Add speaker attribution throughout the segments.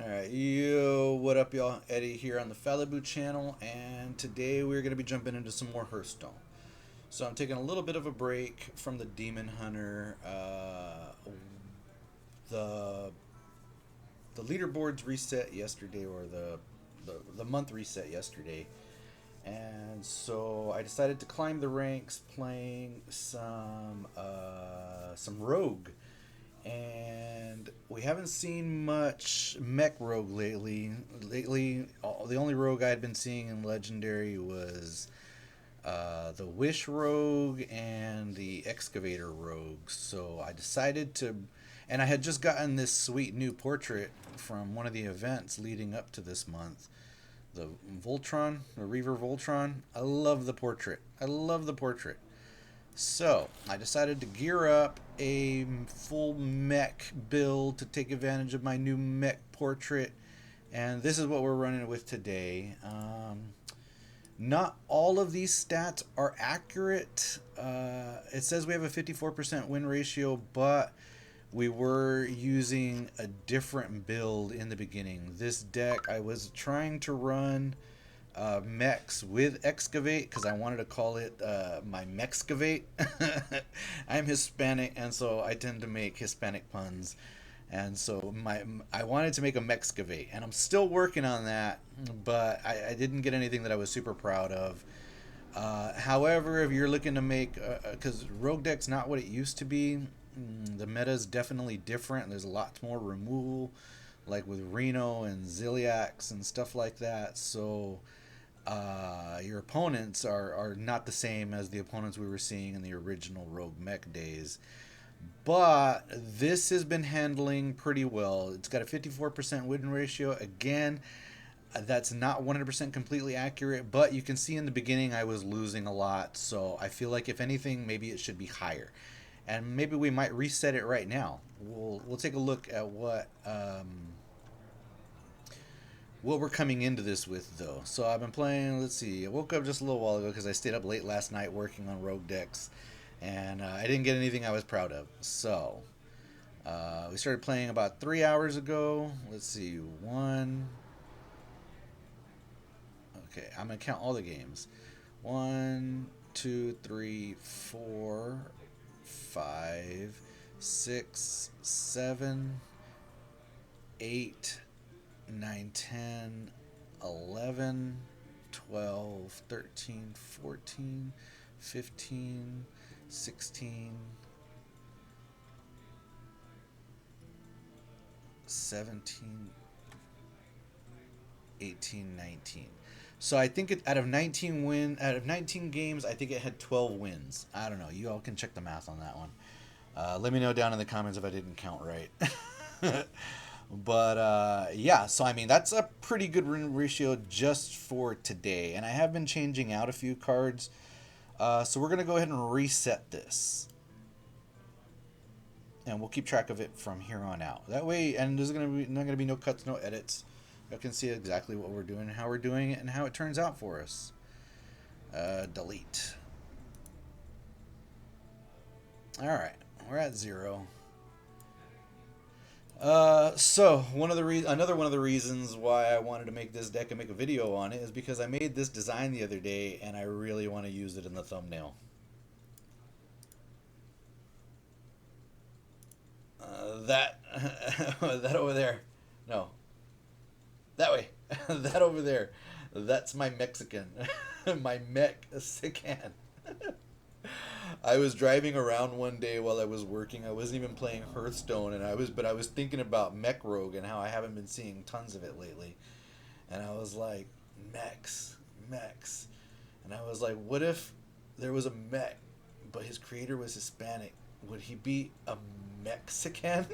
Speaker 1: Alright, yo, what up y'all? Eddie here on the Falibu channel, and today we're going to be jumping into some more Hearthstone. So I'm taking a little bit of a break from the Demon Hunter. The the leaderboards reset yesterday, or the month reset yesterday. And so I decided to climb the ranks playing some Rogue, and we haven't seen much Mech Rogue lately. The only Rogue I had been seeing in Legendary was the Wish Rogue and the Excavator Rogue. So I decided to, and I had just gotten this sweet new portrait from one of the events leading up to this month. The Voltron, the Reaver Voltron. I love the portrait. I love the portrait. So, I decided to gear up a full mech build to take advantage of my new mech portrait. And this is what we're running with today. Not all of these stats are accurate. It says we have a 54% win ratio, but we were using a different build in the beginning. This deck, I was trying to run mechs with excavate because I wanted to call it my Mech-Scavate. I'm Hispanic, and so I tend to make Hispanic puns. And so I wanted to make a Mech-Scavate, and I'm still working on that, but I didn't get anything that I was super proud of. However, if you're looking to make, because Rogue deck's not what it used to be, the meta is definitely different. There's a lot more removal, like with Reno and Zilliax and stuff like that. So your opponents are not the same as the opponents we were seeing in the original Rogue Mech days. But this has been handling pretty well. It's got a 54% win ratio. Again, that's not 100% completely accurate, but you can see in the beginning I was losing a lot. So I feel like if anything, maybe it should be higher. And maybe we might reset it right now. We'll take a look at what we're coming into this with, though. So I've been playing. Let's see. I woke up just a little while ago because I stayed up late last night working on Rogue decks, and I didn't get anything I was proud of. So we started playing about 3 hours ago. Let's see. One. Okay, I'm gonna count all the games. 1, 2, 3, 4, 5, 6, 7, 8, 9, 10, 11, 12, 13, 14, 15, 16, 17, 18, 19. So I think out of 19 games, I think it had 12 wins. I don't know. You all can check the math on that one. Let me know down in the comments if I didn't count right. But yeah, so I mean that's a pretty good win ratio just for today, and I have been changing out a few cards. So we're gonna go ahead and reset this, and we'll keep track of it from here on out. That way, and there's not gonna be no cuts, no edits. You can see exactly what we're doing, how we're doing it, and how it turns out for us. Delete. All right, we're at 0. So another one of the reasons why I wanted to make this deck and make a video on it is because I made this design the other day, and I really want to use it in the thumbnail. That that over there, no, that way, that over there, that's my Mech-Sicken, my Mech-Sicken. I was driving around one day while I was working. I wasn't even playing Hearthstone, and I was thinking about Mech Rogue and how I haven't been seeing tons of it lately. And I was like, mechs. And I was like, what if there was a mech, but his creator was Hispanic? Would he be a Mech-Sicken?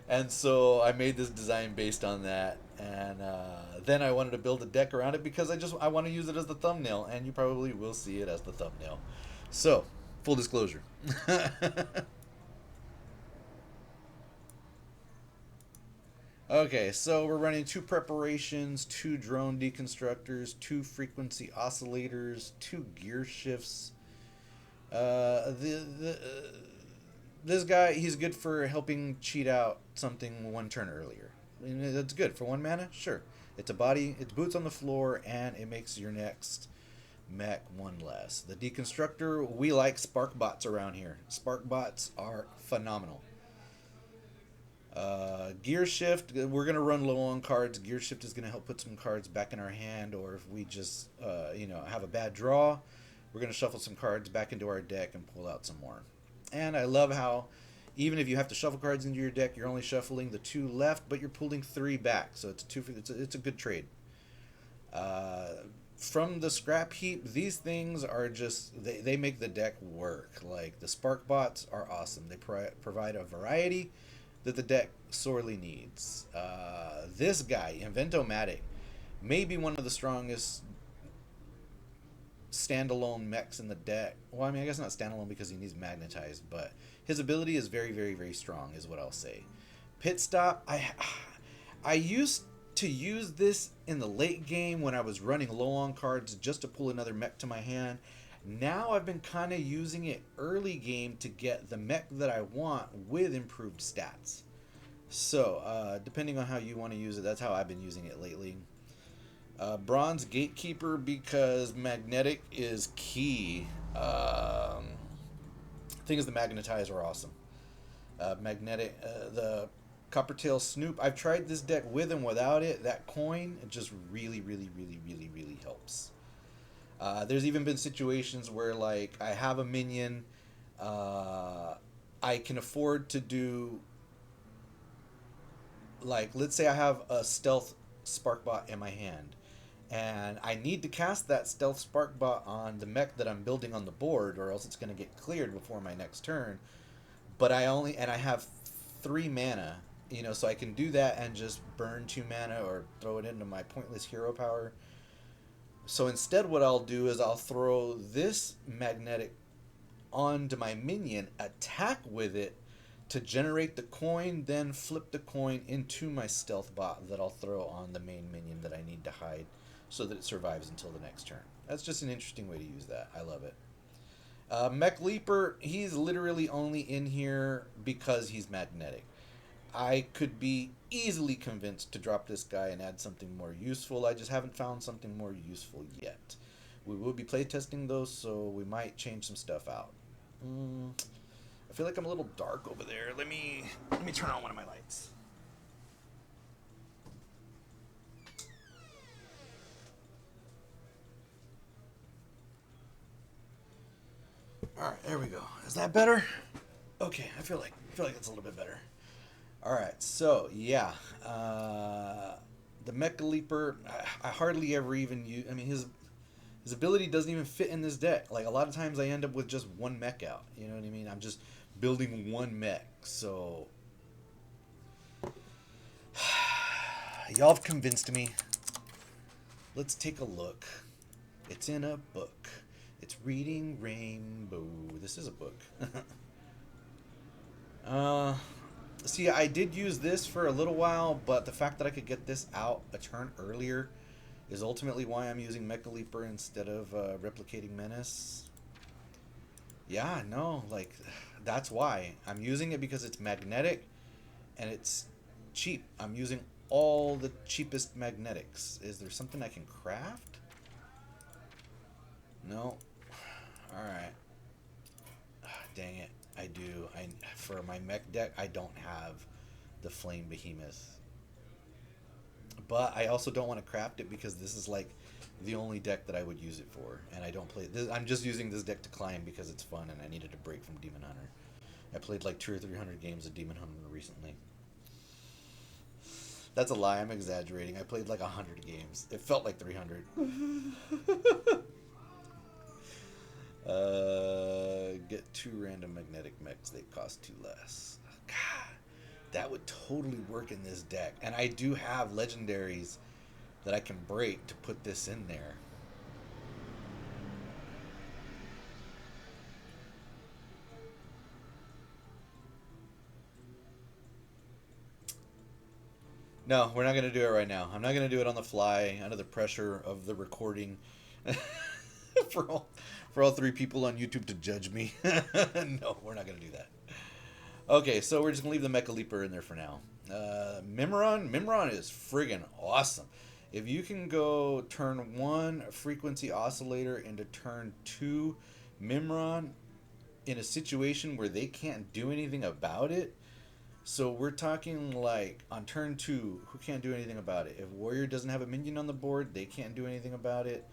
Speaker 1: And so I made this design based on that, and then I wanted to build a deck around it because I want to use it as the thumbnail, and you probably will see it as the thumbnail. So, full disclosure. Okay, so we're running 2 preparations, 2 drone deconstructors, 2 frequency oscillators, 2 gear shifts. The this guy, he's good for helping cheat out something one turn earlier. And that's good for 1 mana. Sure, it's a body, it's boots on the floor, and it makes your next mech 1 less. The Deconstructor, we like spark bots around here. Spark bots are phenomenal. Gear shift, we're gonna run low on cards. Gear shift is gonna help put some cards back in our hand, or if we just have a bad draw, we're gonna shuffle some cards back into our deck and pull out some more. And I love how even if you have to shuffle cards into your deck, you're only shuffling the 2 left, but you're pulling 3 back, so it's it's a good trade. From the Scrapheap, these things are just they make the deck work. Like the spark bots are awesome. They provide a variety that the deck sorely needs. This guy, Invent-o-matic, may be one of the strongest standalone mechs in the deck. Well, I mean, I guess not standalone because he needs magnetized, but his ability is very, very, very strong, is what I'll say. Pit stop, I used to use this in the late game when I was running low on cards just to pull another mech to my hand. Now I've been kind of using it early game to get the mech that I want with improved stats. So, depending on how you want to use it, that's how I've been using it lately. Bronze Gatekeeper, because magnetic is key. Thing is, the magnetize are awesome. The Coppertail Snoop, I've tried this deck with and without it. That coin, it just really, really, really, really, really helps. There's even been situations where, like, I have a minion, I can afford to do, like, let's say I have a stealth Sparkbot in my hand, and I need to cast that stealth Sparkbot on the mech that I'm building on the board, or else it's going to get cleared before my next turn. But I have 3 mana, so I can do that and just burn 2 mana or throw it into my pointless hero power. So instead what I'll do is I'll throw this magnetic onto my minion, attack with it to generate the coin, then flip the coin into my stealth bot that I'll throw on the main minion that I need to hide so that it survives until the next turn. That's just an interesting way to use that. I love it. Mech Leaper, he's literally only in here because he's magnetic. I could be easily convinced to drop this guy and add something more useful. I just haven't found something more useful yet. We will be playtesting those, so we might change some stuff out. I feel like I'm a little dark over there. Let me turn on one of my lights. All right, there we go. Is that better? Okay, I feel like it's a little bit better. All right, so yeah, the Mech Leaper, I hardly ever even use. I mean, his ability doesn't even fit in this deck. Like, a lot of times I end up with just 1 mech out. You know what I mean? I'm just building 1 mech. So y'all have convinced me. Let's take a look. It's in a book. It's Reading Rainbow. This is a book. See, I did use this for a little while, but the fact that I could get this out a turn earlier is ultimately why I'm using Mech Leaper instead of Replicating Menace. Yeah, no, like, that's why. I'm using it because it's magnetic and it's cheap. I'm using all the cheapest magnetics. Is there something I can craft? No. Alright. Dang it. I do. For my mech deck, I don't have the Flame Behemoth. But I also don't want to craft it because this is like the only deck that I would use it for. And I don't play this. I'm just using this deck to climb because it's fun and I needed a break from Demon Hunter. I played like 200 or 300 games of Demon Hunter recently. That's a lie. I'm exaggerating. I played like 100 games. It felt like 300. Get 2 random magnetic mechs. They cost 2 less. God, that would totally work in this deck. And I do have legendaries that I can break to put this in there. No, we're not going to do it right now. I'm not going to do it on the fly under the pressure of the recording for all 3 people on YouTube to judge me. No, we're not going to do that. Okay, so we're just gonna leave the Mecha Leaper in there for now. Mimiron is friggin' awesome. If you can go turn one frequency oscillator into turn two Mimiron in a situation where they can't do anything about it. So we're talking like on turn two, who can't do anything about it? If Warrior doesn't have a minion on the board, they can't do anything about it.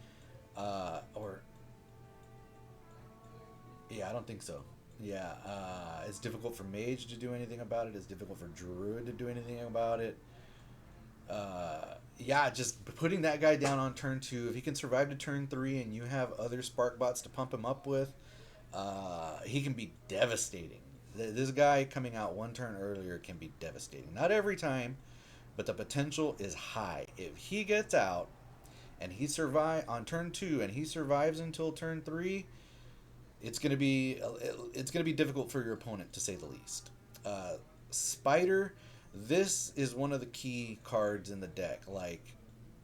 Speaker 1: Or yeah, I don't think so. Yeah, it's difficult for Mage to do anything about it. It's difficult for Druid to do anything about it. Yeah, just putting that guy down on turn two. If he can survive to turn three, and you have other spark bots to pump him up with, he can be devastating. This guy coming out one turn earlier can be devastating. Not every time, but the potential is high. If he gets out and he survive on turn two, and he survives until turn three, it's gonna be difficult for your opponent to say the least. Spider, this is one of the key cards in the deck, like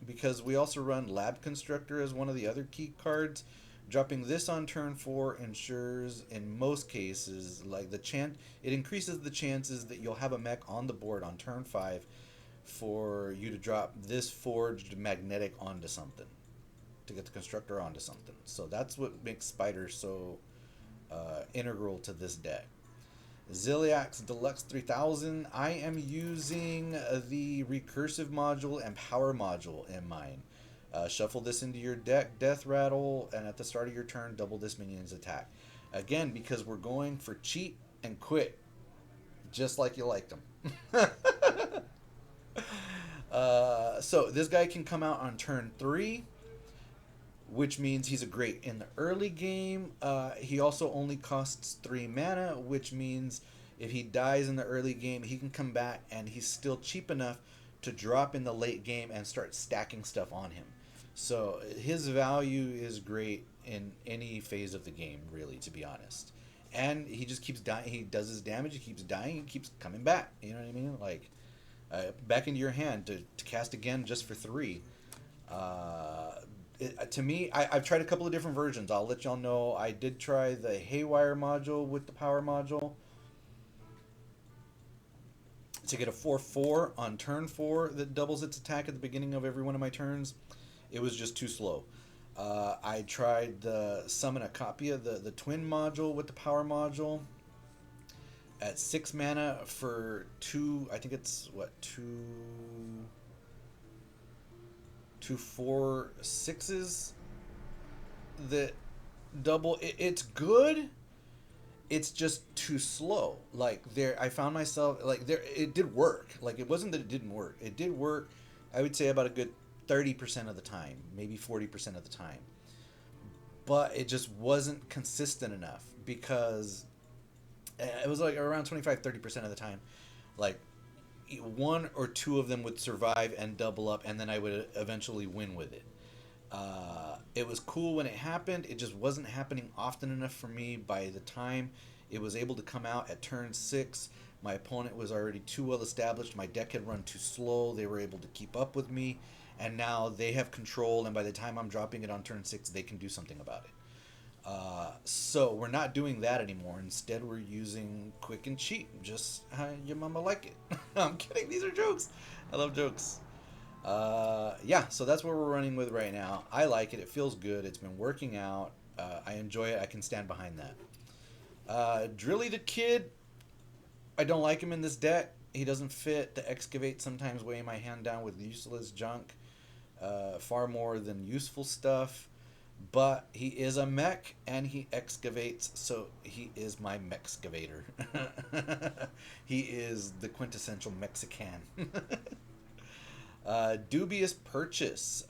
Speaker 1: because we also run Lab Constructor as one of the other key cards. Dropping this on turn four ensures, in most cases, like it increases the chances that you'll have a mech on the board on turn five for you to drop this forged magnetic onto something to get the constructor onto something. So that's what makes Spider so integral to this deck. Zilliax Deluxe 3000. I am using the Recursive Module and Power Module in mine. Shuffle this into your deck, Death Rattle, and at the start of your turn, double this minion's attack. Again, because we're going for cheap and quick, just like you liked them. So this guy can come out on turn three, which means he's a great in the early game. He also only costs 3 mana, which means if he dies in the early game, he can come back and he's still cheap enough to drop in the late game and start stacking stuff on him. So his value is great in any phase of the game, really, to be honest. And he just keeps dying. He does his damage. He keeps dying. He keeps coming back. You know what I mean? Like back into your hand to cast again just for 3. To me, I've tried a couple of different versions. I'll let y'all know. I did try the Haywire module with the Power module to get a 4/4 on turn 4 that doubles its attack at the beginning of every one of my turns. It was just too slow. I tried the Summon a Copia, the Twin module with the Power module at 6 mana for 2. I think it's what, 2 4/6s that double. It's good. It's just too slow. Like there, I found myself like there. It did work. Like it wasn't that it didn't work. It did work. I would say about a good 30% of the time, maybe 40% of the time. But it just wasn't consistent enough because it was like around 25-30% of the time. Like one or two of them would survive and double up, and then I would eventually win with it. It was cool when it happened. It just wasn't happening often enough for me. By the time it was able to come out at turn 6, my opponent was already too well established. My deck had run too slow. They were able to keep up with me, and now they have control, and by the time I'm dropping it on turn 6, they can do something about it. So we're not doing that anymore. Instead, we're using quick and cheap, just how your mama like it. I'm kidding. These are jokes. I love jokes. Yeah, so that's what we're running with right now. I like it. It feels good. It's been working out. I enjoy it. I can stand behind that. Drilly the Kid, I don't like him in this deck. He doesn't fit. The Excavate sometimes weigh my hand down with useless junk, far more than useful stuff. But he is a mech and he excavates, so he is my Mech-Excavator. He is the quintessential Mech-Sicken. Dubious Purchase.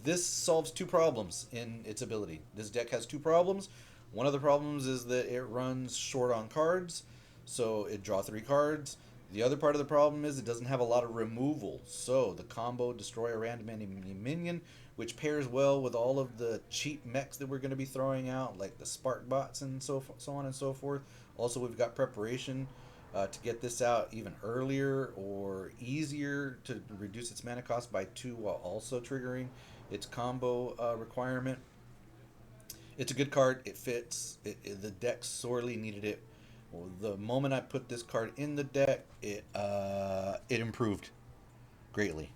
Speaker 1: This solves 2 problems in its ability. This deck has 2 problems. One of the problems is that it runs short on cards, so it draws 3 cards. The other part of the problem is it doesn't have a lot of removal, so the combo Destroy a Random Enemy Minion, which pairs well with all of the cheap mechs that we're going to be throwing out, like the Spark Bots and so on and so forth. Also, we've got Preparation to get this out even earlier or easier to reduce its mana cost by 2 while also triggering its combo requirement. It's a good card. It fits. The deck sorely needed it Well, the moment I put this card in the deck, it improved greatly.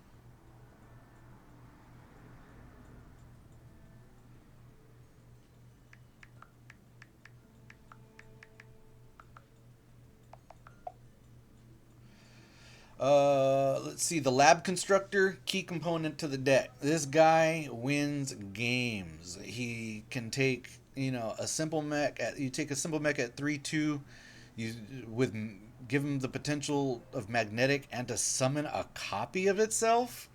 Speaker 1: Let's see. The Lab Constructor, key component to the deck. This guy wins games. He can take, a simple mech at. You take a simple mech at 3/2. You with give him the potential of magnetic and to summon a copy of itself.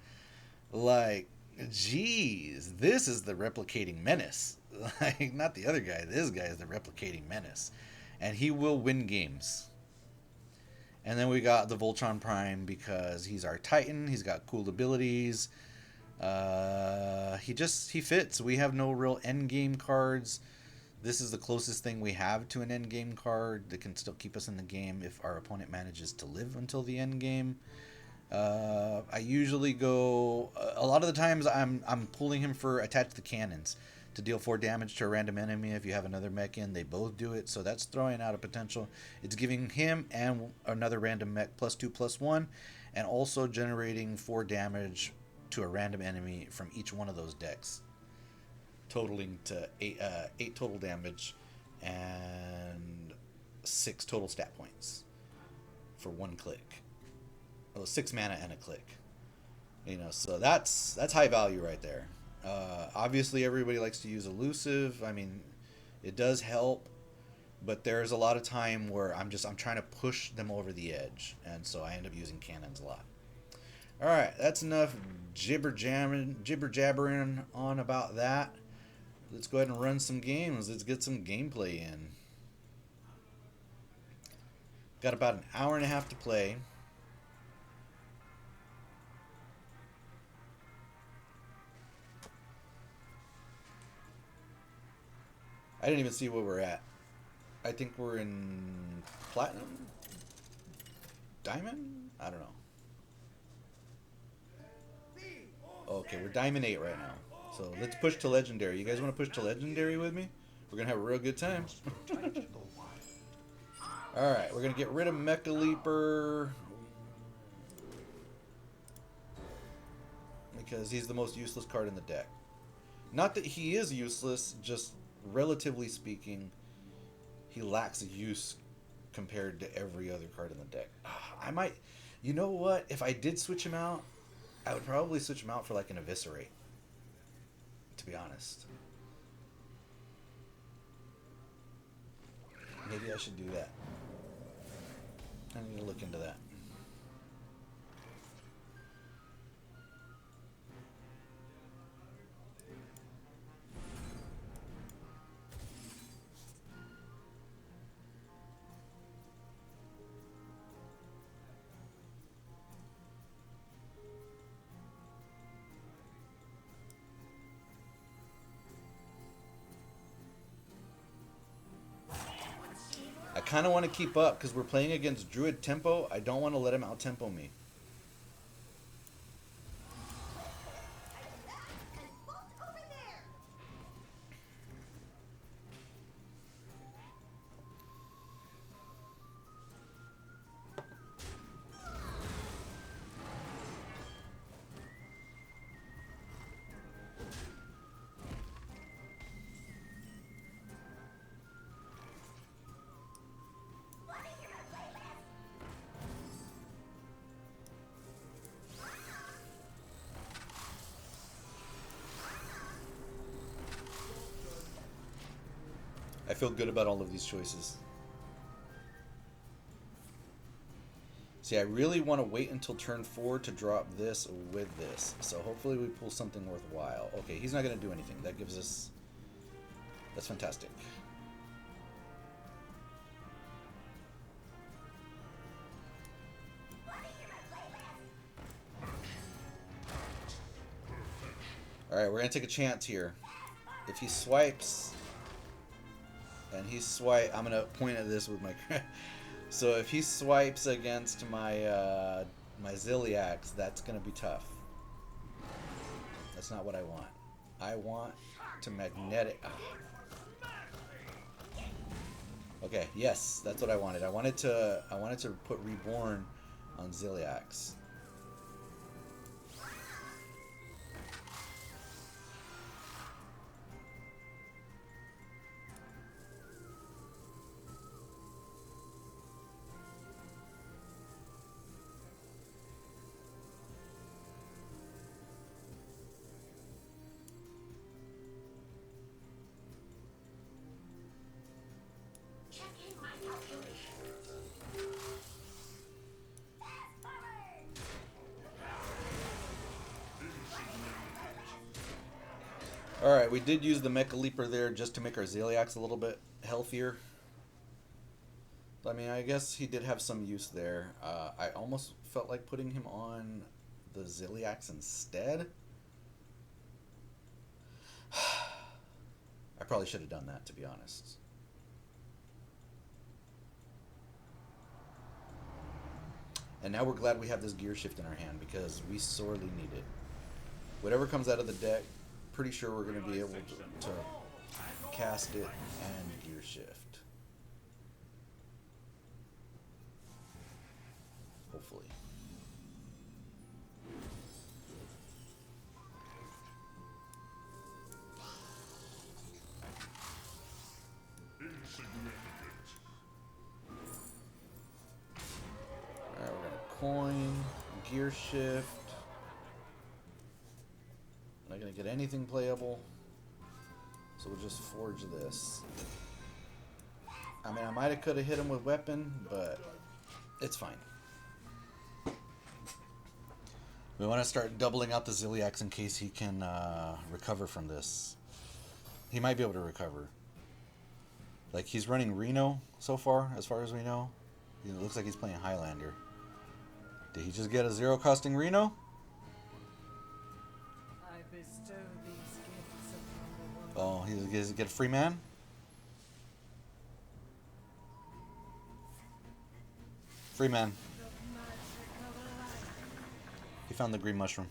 Speaker 1: Like, geez, this is the replicating menace. Like, not the other guy. This guy is the replicating menace, and he will win games. And then we got the Voltron Prime because he's our Titan. He's got cool abilities. He fits. We have no real end game cards. This is the closest thing we have to an end game card that can still keep us in the game if our opponent manages to live until the end game. I usually go a lot of the times I'm pulling him for attach the cannons to deal 4 damage to a random enemy. If you have another mech in, they both do it, so that's throwing out a potential. It's giving him and another random mech +2/+1, and also generating 4 damage to a random enemy from each one of those decks, totaling to 8 total damage and 6 total stat points for 1 click. Oh, 6 mana and a click. So that's high value right there. Obviously, everybody likes to use elusive. I mean, it does help, but there's a lot of time where I'm trying to push them over the edge, and so I end up using cannons a lot. All right, that's enough jibber jabbering on about that. Let's go ahead and run some games. Let's get some gameplay in. Got about an hour and a half to play. I didn't even see where we're at. I think we're in Platinum? Diamond? I don't know. Okay, we're Diamond 8 right now. So let's push to Legendary. You guys want to push to Legendary with me? We're going to have a real good time. Alright, we're going to get rid of Mecha Leaper, because he's the most useless card in the deck. Not that he is useless, just relatively speaking, he lacks use compared to every other card in the deck. I might, you know what? If I did switch him out, I would probably switch him out for like an Eviscerate, to be honest. Maybe I should do that. I need to look into that. I kind of want to keep up because we're playing against Druid tempo. I don't want to let him out-tempo me. I feel good about all of these choices. See, I really want to wait until turn 4 to drop this with this. So hopefully we pull something worthwhile. Okay, he's not going to do anything. That gives us... That's fantastic. Alright, we're going to take a chance here. If he swipes... And he swipe. I'm gonna point at this with my. So if he swipes against my my Zilliax, that's gonna be tough. That's not what I want. I want to magnetic. Okay, yes, that's what I wanted. I wanted to put Reborn on Zilliax. Alright, we did use the Mecha Leaper there just to make our Zilliax a little bit healthier. I mean, I guess he did have some use there. I almost felt like putting him on the Zilliax instead. I probably should have done that, to be honest. And now we're glad we have this gear shift in our hand because we sorely need it. Whatever comes out of the deck, pretty sure we're going to be able to cast it and gear shift. Hopefully. Alright, we're going to coin, gear shift. Not going to get anything playable. So we'll just forge this. I mean, I might have could have hit him with weapon, but it's fine. We want to start doubling out the Zilliax in case he can recover from this. He might be able to recover. Like, he's running Reno so far as we know. It looks like he's playing Highlander. Did he just get a zero costing Reno? Oh, he does get a free man? Free man. He found the green mushroom.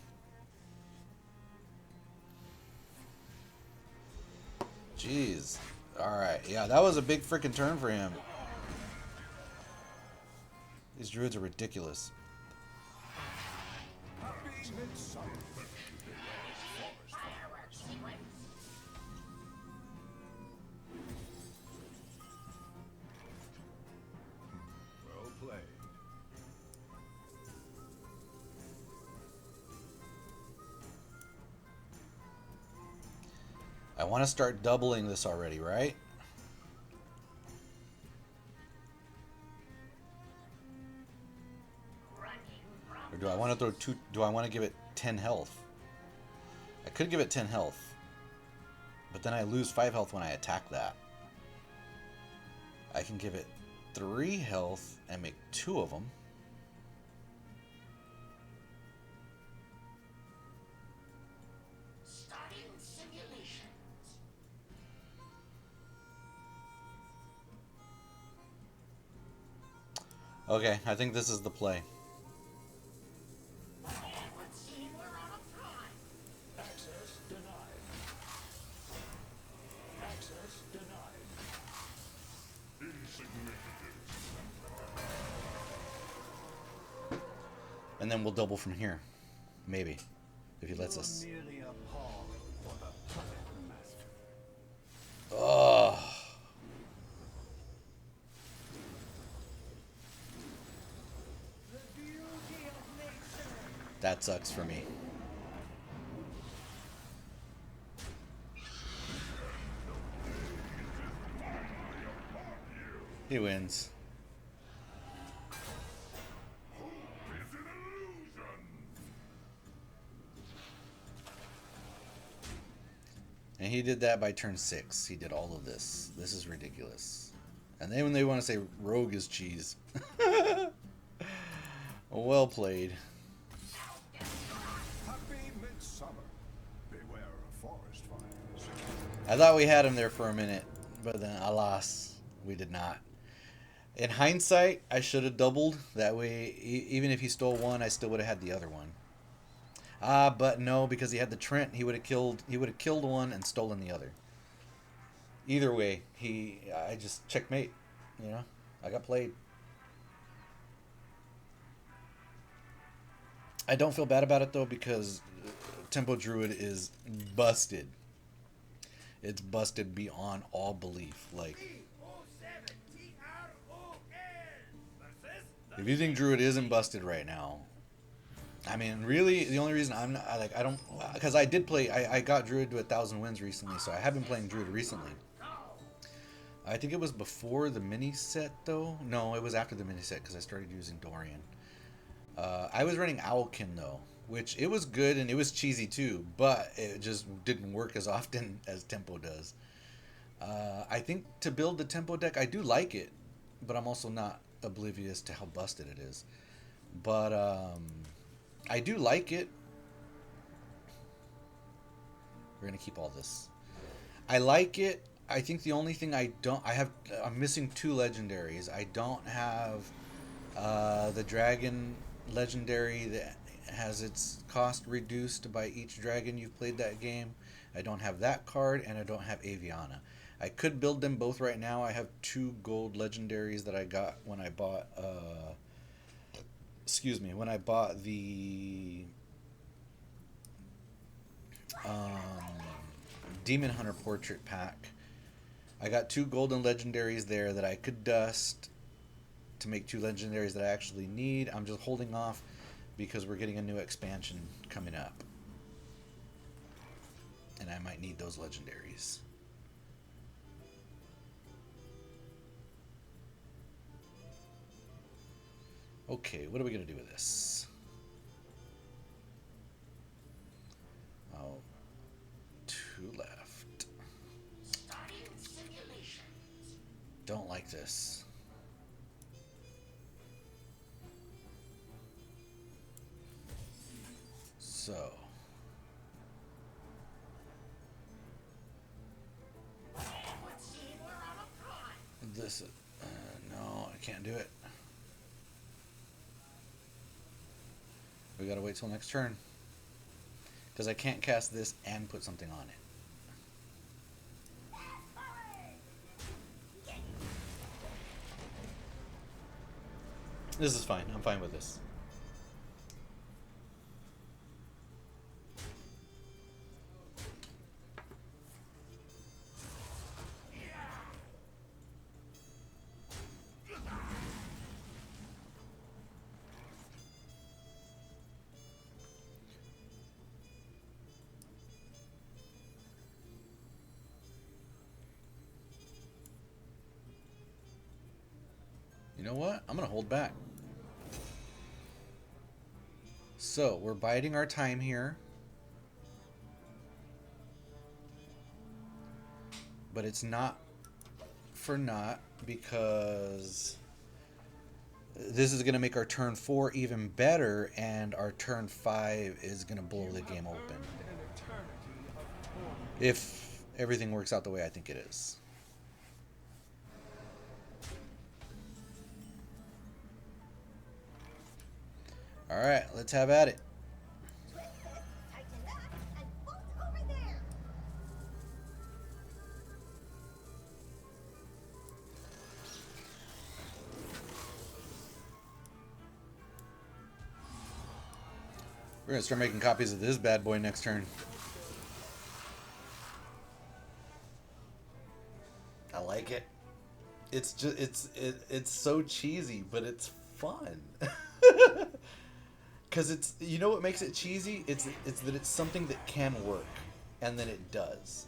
Speaker 1: Jeez. Alright, yeah, that was a big freaking turn for him. These druids are ridiculous. I want to start doubling this already, right? Or do I want to throw two? Do I want to give it 10 health? I could give it 10 health, but then I lose 5 health when I attack that. I can give it 3 health and make 2 of them. Okay, I think this is the play. And then we'll double from here. Maybe. If he lets us. Oh. That sucks for me. He wins. And he did that by turn 6. He did all of this. This is ridiculous. And then when they want to say rogue is cheese. Well played. I thought we had him there for a minute, but then alas, we did not. In hindsight, I should have doubled. That way, even if he stole one, I still would have had the other one. But no, because he had the Trent, he would have killed one and stolen the other. Either way, I just checkmate. You know, I got played. I don't feel bad about it though because Tempo Druid is busted. It's busted beyond all belief. Like, if you think Druid isn't busted right now, I mean, really, the only reason I'm not like I don't because I did play. I got Druid to 1,000 wins recently, so I have been playing Druid recently. I think it was before the mini set though. No, it was after the mini set because I started using Dorian. I was running Owlkin though, which it was good and it was cheesy too, but it just didn't work as often as Tempo does. I think to build the Tempo deck, I do like it, but I'm also not oblivious to how busted it is. But I do like it. We're gonna keep all this. I like it. I think the only thing I'm missing 2 legendaries. I don't have the dragon legendary that has its cost reduced by each dragon you've played that game. I don't have that card, and I don't have Aviana. I could build them both right now. I have 2 gold legendaries that I got when I bought. When I bought the Demon Hunter Portrait pack. I got 2 golden legendaries there that I could dust to make 2 legendaries that I actually need. I'm just holding off because we're getting a new expansion coming up. And I might need those legendaries. Okay, what are we going to do with this? Oh, 2 left. Don't like this. So. This is, no, I can't do it. We gotta wait till next turn. Because I can't cast this and put something on it. This is fine. I'm fine with this. You know what? I'm going to hold back. So, we're biding our time here. But it's not for naught because this is going to make our turn 4 even better, and our turn 5 is going to blow the game open. If everything works out the way I think it is. Alright, let's have at it. We're going to start making copies of this bad boy next turn. I like it. It's just it's so cheesy, but it's fun. Cuz it's, you know what makes it cheesy? It's that it's something that can work, and then it does.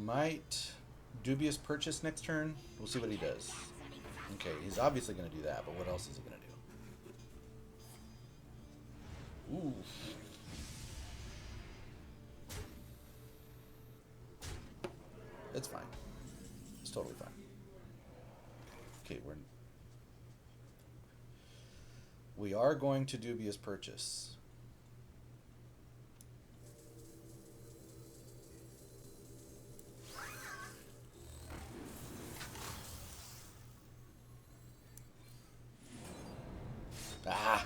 Speaker 1: Might Dubious Purchase next turn. We'll see what he does. Okay, he's obviously going to do that, but what else is he going to do? Ooh. It's fine. It's totally fine. Okay, we're... We are going to Dubious Purchase. Ah!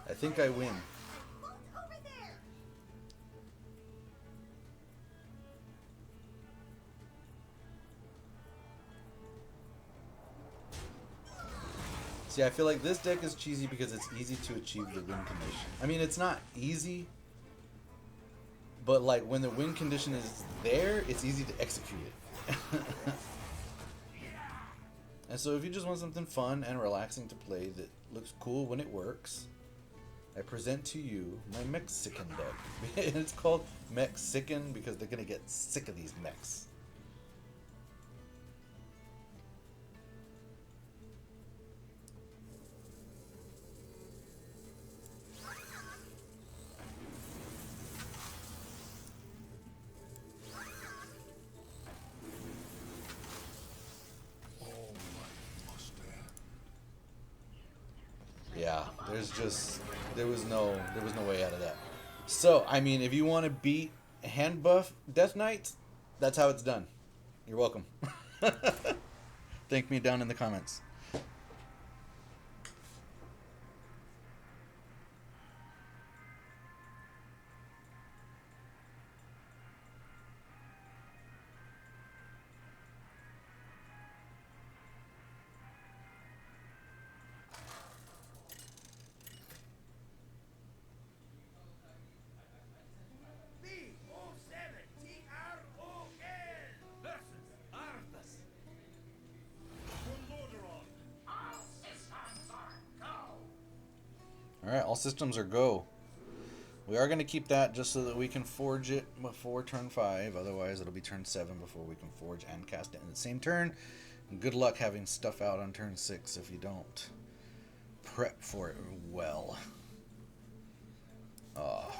Speaker 1: I think I win. See, I feel like this deck is cheesy because it's easy to achieve the win condition. I mean, it's not easy, but like when the win condition is there, it's easy to execute it. And so if you just want something fun and relaxing to play that looks cool when it works, I present to you my Mech-Sicken deck. It's called Mech-Sicken because they're going to get sick of these mechs. Yeah, there was no way out of that. So, I mean, if you want to beat hand buff Death Knight, that's how it's done. You're welcome. Thank me down in the comments. Alright, all systems are go. We are going to keep that just so that we can forge it before turn 5. Otherwise, it'll be turn 7 before we can forge and cast it in the same turn. And good luck having stuff out on turn 6 if you don't prep for it well. Oh,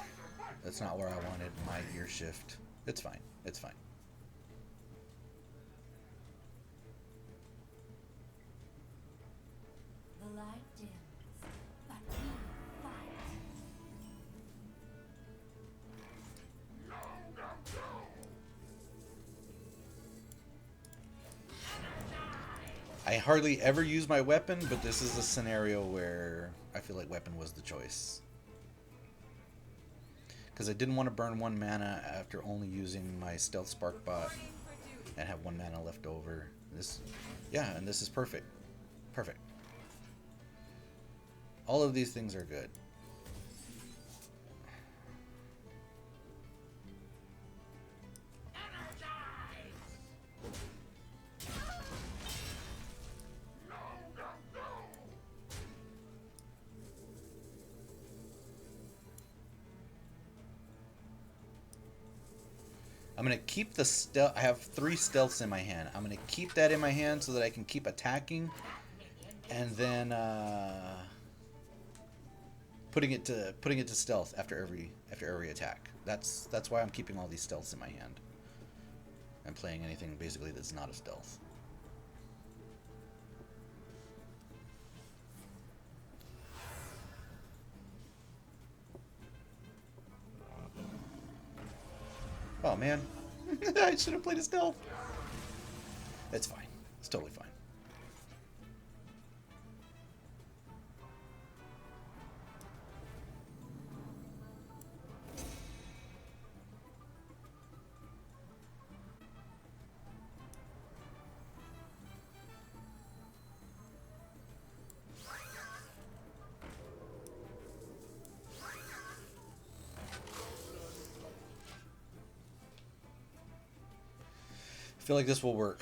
Speaker 1: that's not where I wanted my gear shift. It's fine. It's fine.
Speaker 2: The light dims, but we fight.
Speaker 1: I hardly ever use my weapon, but this is a scenario where I feel like weapon was the choice. Because I didn't want to burn 1 mana after only using my Stealth Spark bot and have 1 mana left over. Yeah, and this is perfect. Perfect. All of these things are good. I'm going to keep the stealth. I have 3 stealths in my hand. I'm going to keep that in my hand so that I can keep attacking. And then putting it to stealth after every attack. That's why I'm keeping all these stealths in my hand. I'm playing anything basically that's not a stealth. Oh man, I should have played a stealth. It's fine. It's totally fine. I feel like this will work.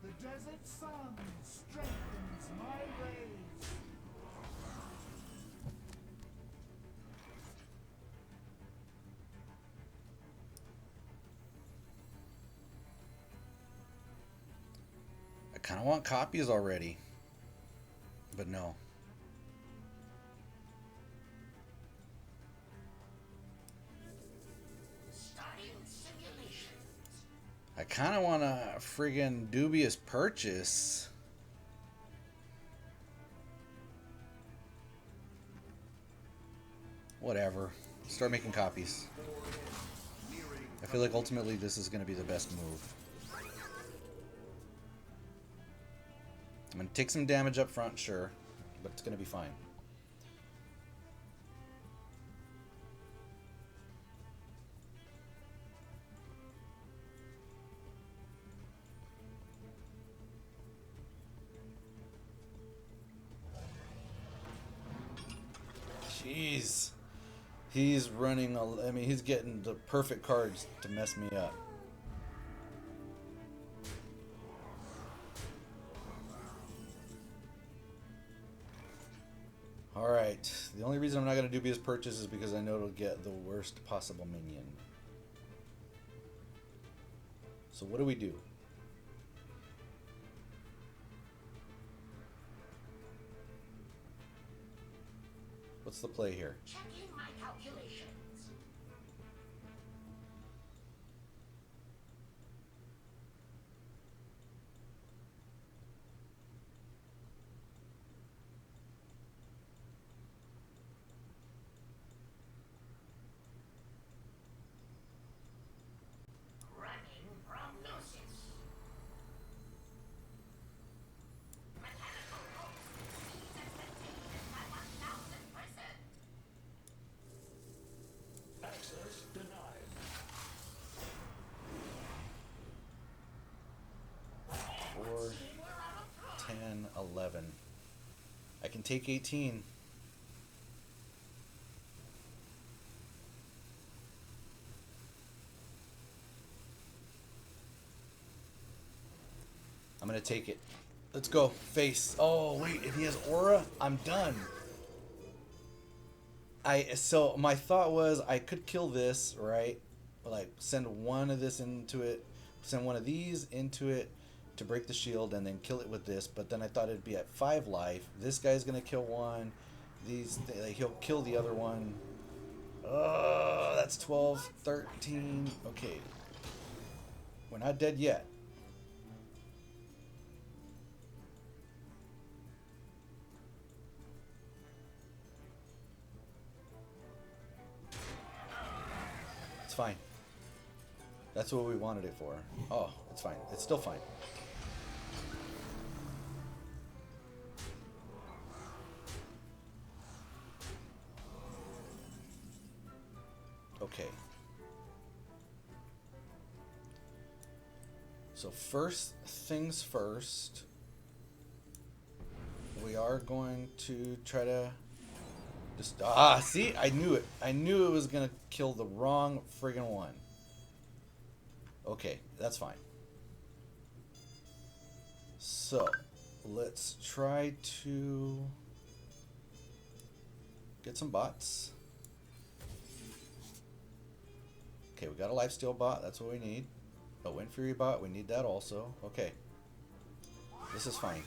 Speaker 3: The desert sun strengthens my rays.
Speaker 1: kind of want copies already. But no. I kind of want a friggin' Dubious Purchase. Whatever. Start making copies. I feel like ultimately this is going to be the best move. I'm going to take some damage up front, sure. But it's going to be fine. Jeez. He's running, I mean, he's getting the perfect cards to mess me up. Alright. The only reason I'm not going to do Dubious Purchase is because I know it'll get the worst possible minion. So what do we do? What's the play here?
Speaker 4: Checking my calculations. Running prognosis. Mechanical host exceeds expectations by 1000%.
Speaker 3: Access denied.
Speaker 1: 4, 10, 11. I can take 18. I'm gonna take it. Let's go. Face. Oh wait, if he has aura, I'm done. So my thought was I could kill this, right? Like send one of this into it, send one of these into it to break the shield, and then kill it with this. But then I thought it'd be at 5 life. This guy's gonna kill one. He'll kill the other one. Oh, that's 12, 13. Okay, we're not dead yet. It's fine. That's what we wanted it for. Oh, it's fine. It's still fine. Okay. So first things first, we are going to try to just see, I knew it. I knew it was gonna kill the wrong friggin' one. Okay, that's fine. So let's try to get some bots. Okay, we got a lifesteal bot. That's what we need. A Wind Fury bot. We need that also. Okay. This is fine.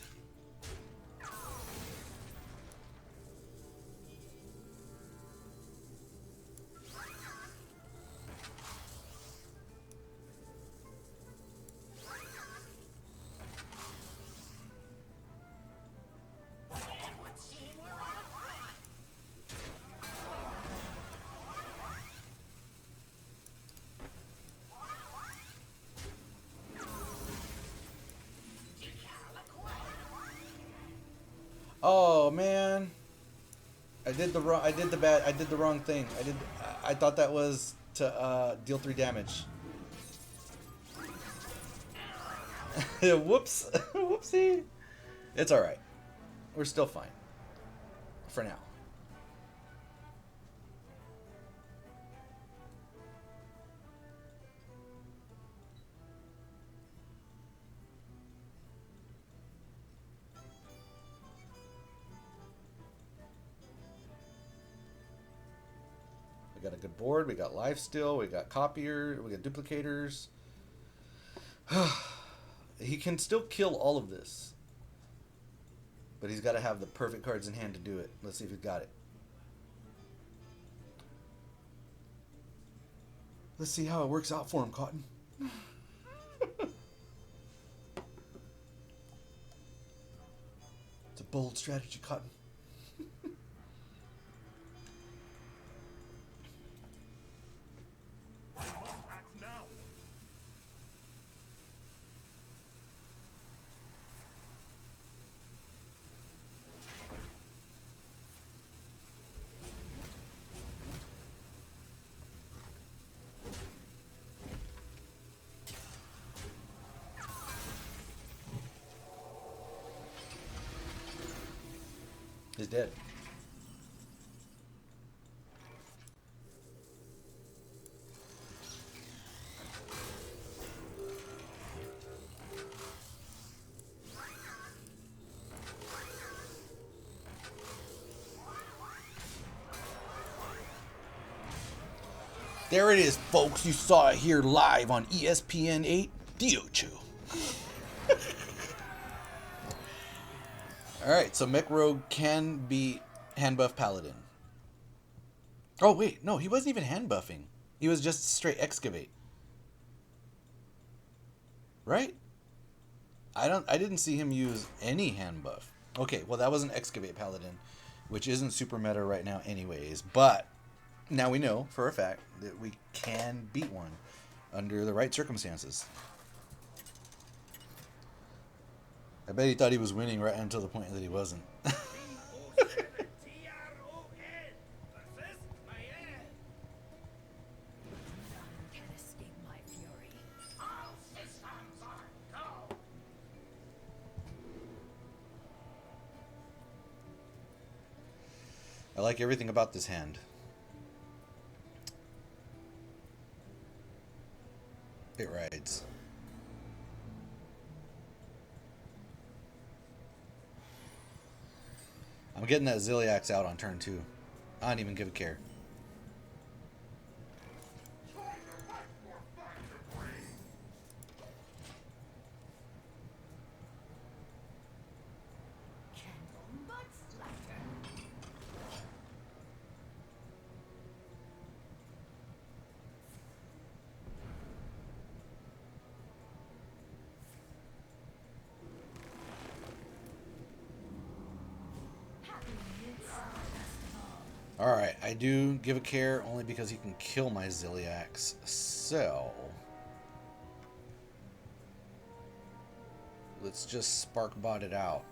Speaker 1: Oh man, I did the wrong thing. I thought that was to deal 3 damage. Whoops, whoopsie. It's all right. We're still fine for now. We got a good board. We got lifesteal. We got copier. We got duplicators. He can still kill all of this. But he's got to have the perfect cards in hand to do it. Let's see if he's got it. Let's see how it works out for him, Cotton. It's a bold strategy, Cotton. He's dead. There it is, folks. You saw it here live on ESPN 8 Diochu. Alright, so Mech Rogue can be hand buff Paladin. Oh, wait. No, he wasn't even hand buffing. He was just straight excavate. Right? I didn't see him use any hand buff. Okay, well that was an excavate Paladin, which isn't super meta right now anyways, but now we know for a fact that we can beat one under the right circumstances. I bet he thought he was winning right until the point that he wasn't. I like everything about this hand. It rides. I'm getting that Zilliax out on turn 2. I don't even give a care. Alright, I do give a care only because he can kill my Zilliax. So let's just spark bot it out.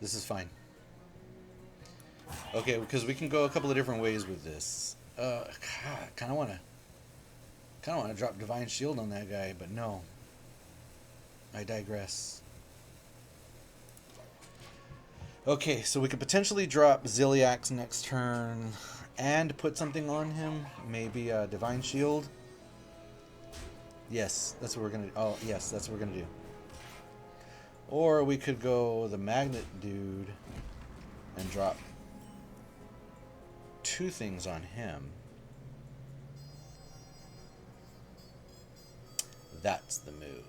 Speaker 1: This is fine. Okay, because we can go a couple of different ways with this. Kind of want to drop Divine Shield on that guy, but no. I digress. Okay, so we could potentially drop Zilliax next turn and put something on him. Maybe a Divine Shield. Yes, that's what we're gonna. Oh, yes, that's what we're gonna do. Or we could go the Magnet dude and drop 2 things on him. That's the move.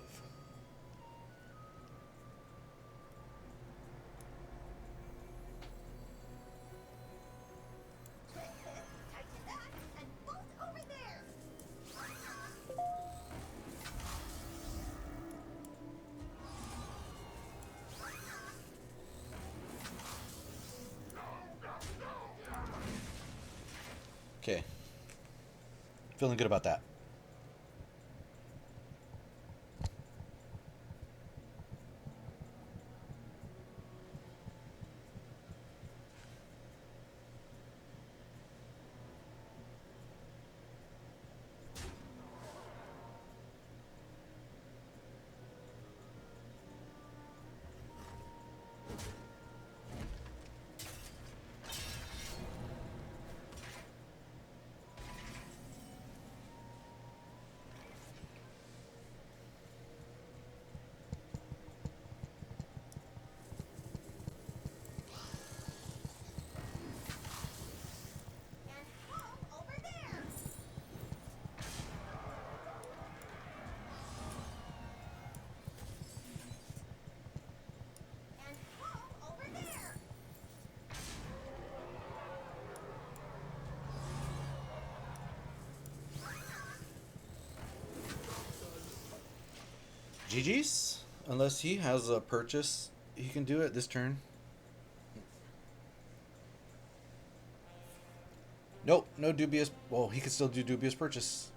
Speaker 1: Okay. Feeling good about that. GG's. Unless he has a purchase, he can do it this turn. Nope, no dubious. Well, he could still do dubious purchase.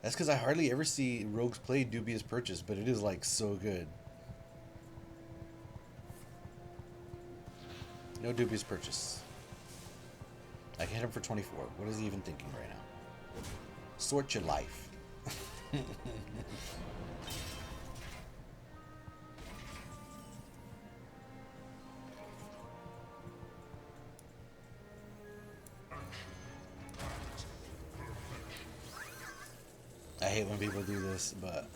Speaker 1: That's because I hardly ever see rogues play dubious purchase, but it is like so good. No dubious purchase. I can hit him for 24. What is he even thinking right now? Sort your life. I hate when people do this, but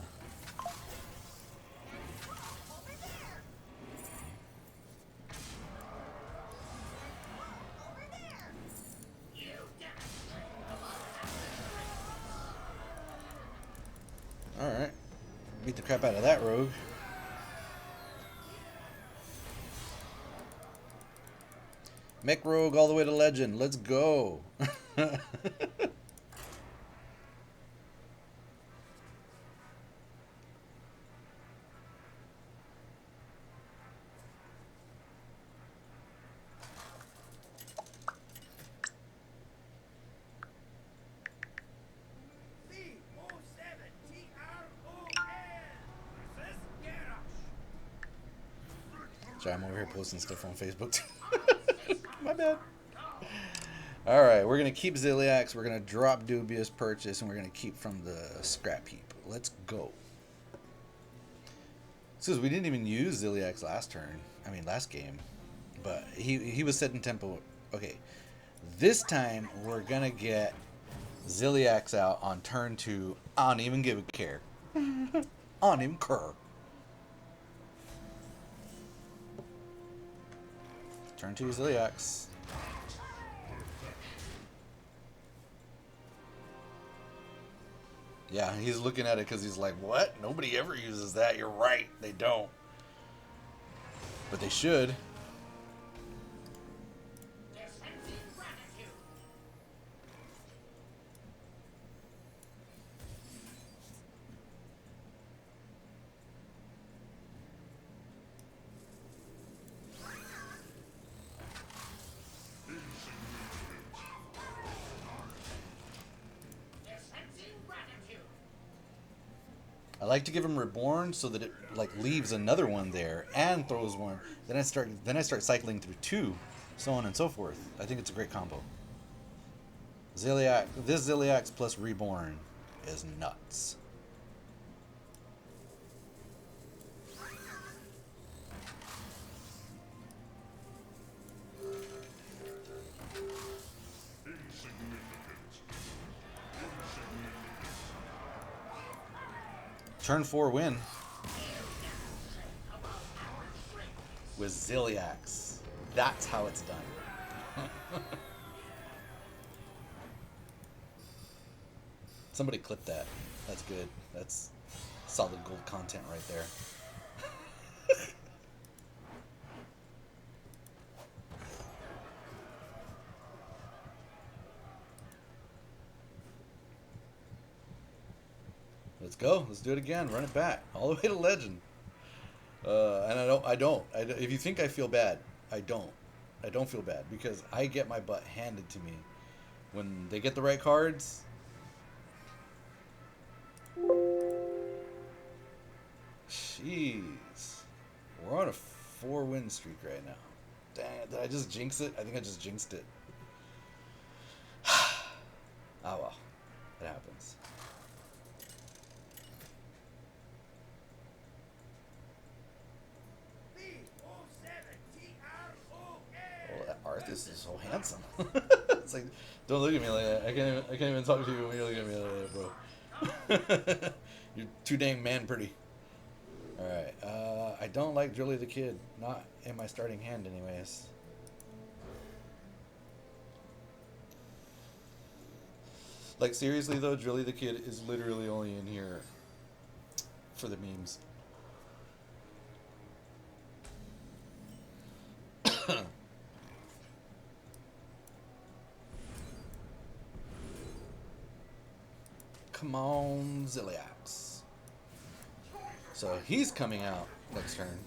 Speaker 1: alright. Beat the crap out of that rogue. Mech rogue all the way to legend. Let's go. Sorry, I'm over here posting stuff on Facebook too. My bad. Alright, we're going to keep Zilliax, we're going to drop Dubious Purchase, and we're going to keep from the Scrapheap. Let's go. Says we didn't even use Zilliax last game. But he was setting tempo. Okay, this time we're going to get Zilliax out on turn 2. I don't even give a care. I don't even care. Turn 2 Zilliax. Yeah, he's looking at it because he's like, what? Nobody ever uses that. You're right. They don't. But they should. I like to give him Reborn so that it like leaves another one there and throws one. Then I start cycling through 2, so on and so forth. I think it's a great combo. This Zilliax plus Reborn is nuts. Turn 4 win with Zilliax. That's how it's done. Somebody clip that. That's good. That's solid gold content right there. Let's go. Let's do it again. Run it back all the way to legend. And I don't. If you think I feel bad, I don't. I don't feel bad because I get my butt handed to me when they get the right cards. Jeez, we're on a 4-win streak right now. Dang, did I just jinx it? I think I just jinxed it. Oh well, it happens. Arthas is so handsome. It's like, don't look at me like that. I can't even talk to you when you look at me like that, bro. You're too dang man pretty. Alright, I don't like Drilly the Kid. Not in my starting hand anyways. Like, seriously though, Drilly the Kid is literally only in here for the memes. Come on, Zilliax. So he's coming out next turn.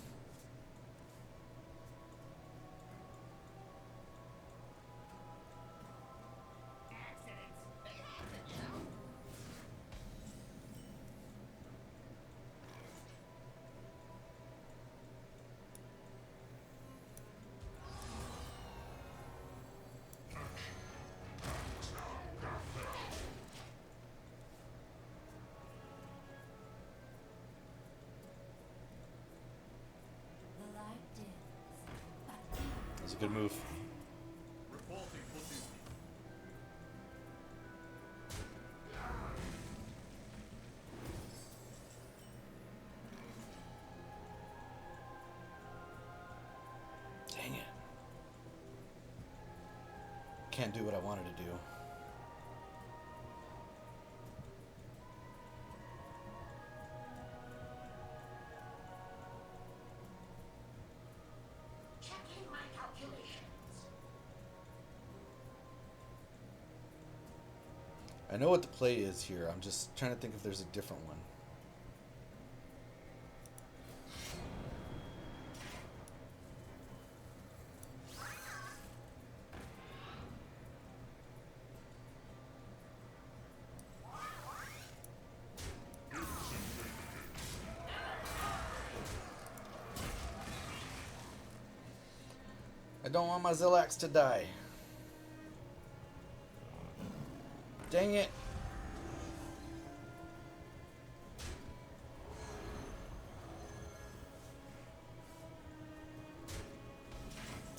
Speaker 2: The light dims, but we
Speaker 1: That's a good move. Dang it. Can't do what I wanted to do.
Speaker 4: Checking my calculations.
Speaker 1: I know what the play is here. I'm just trying to think if there's a different one. I don't want my Zilliax to die. Dang it.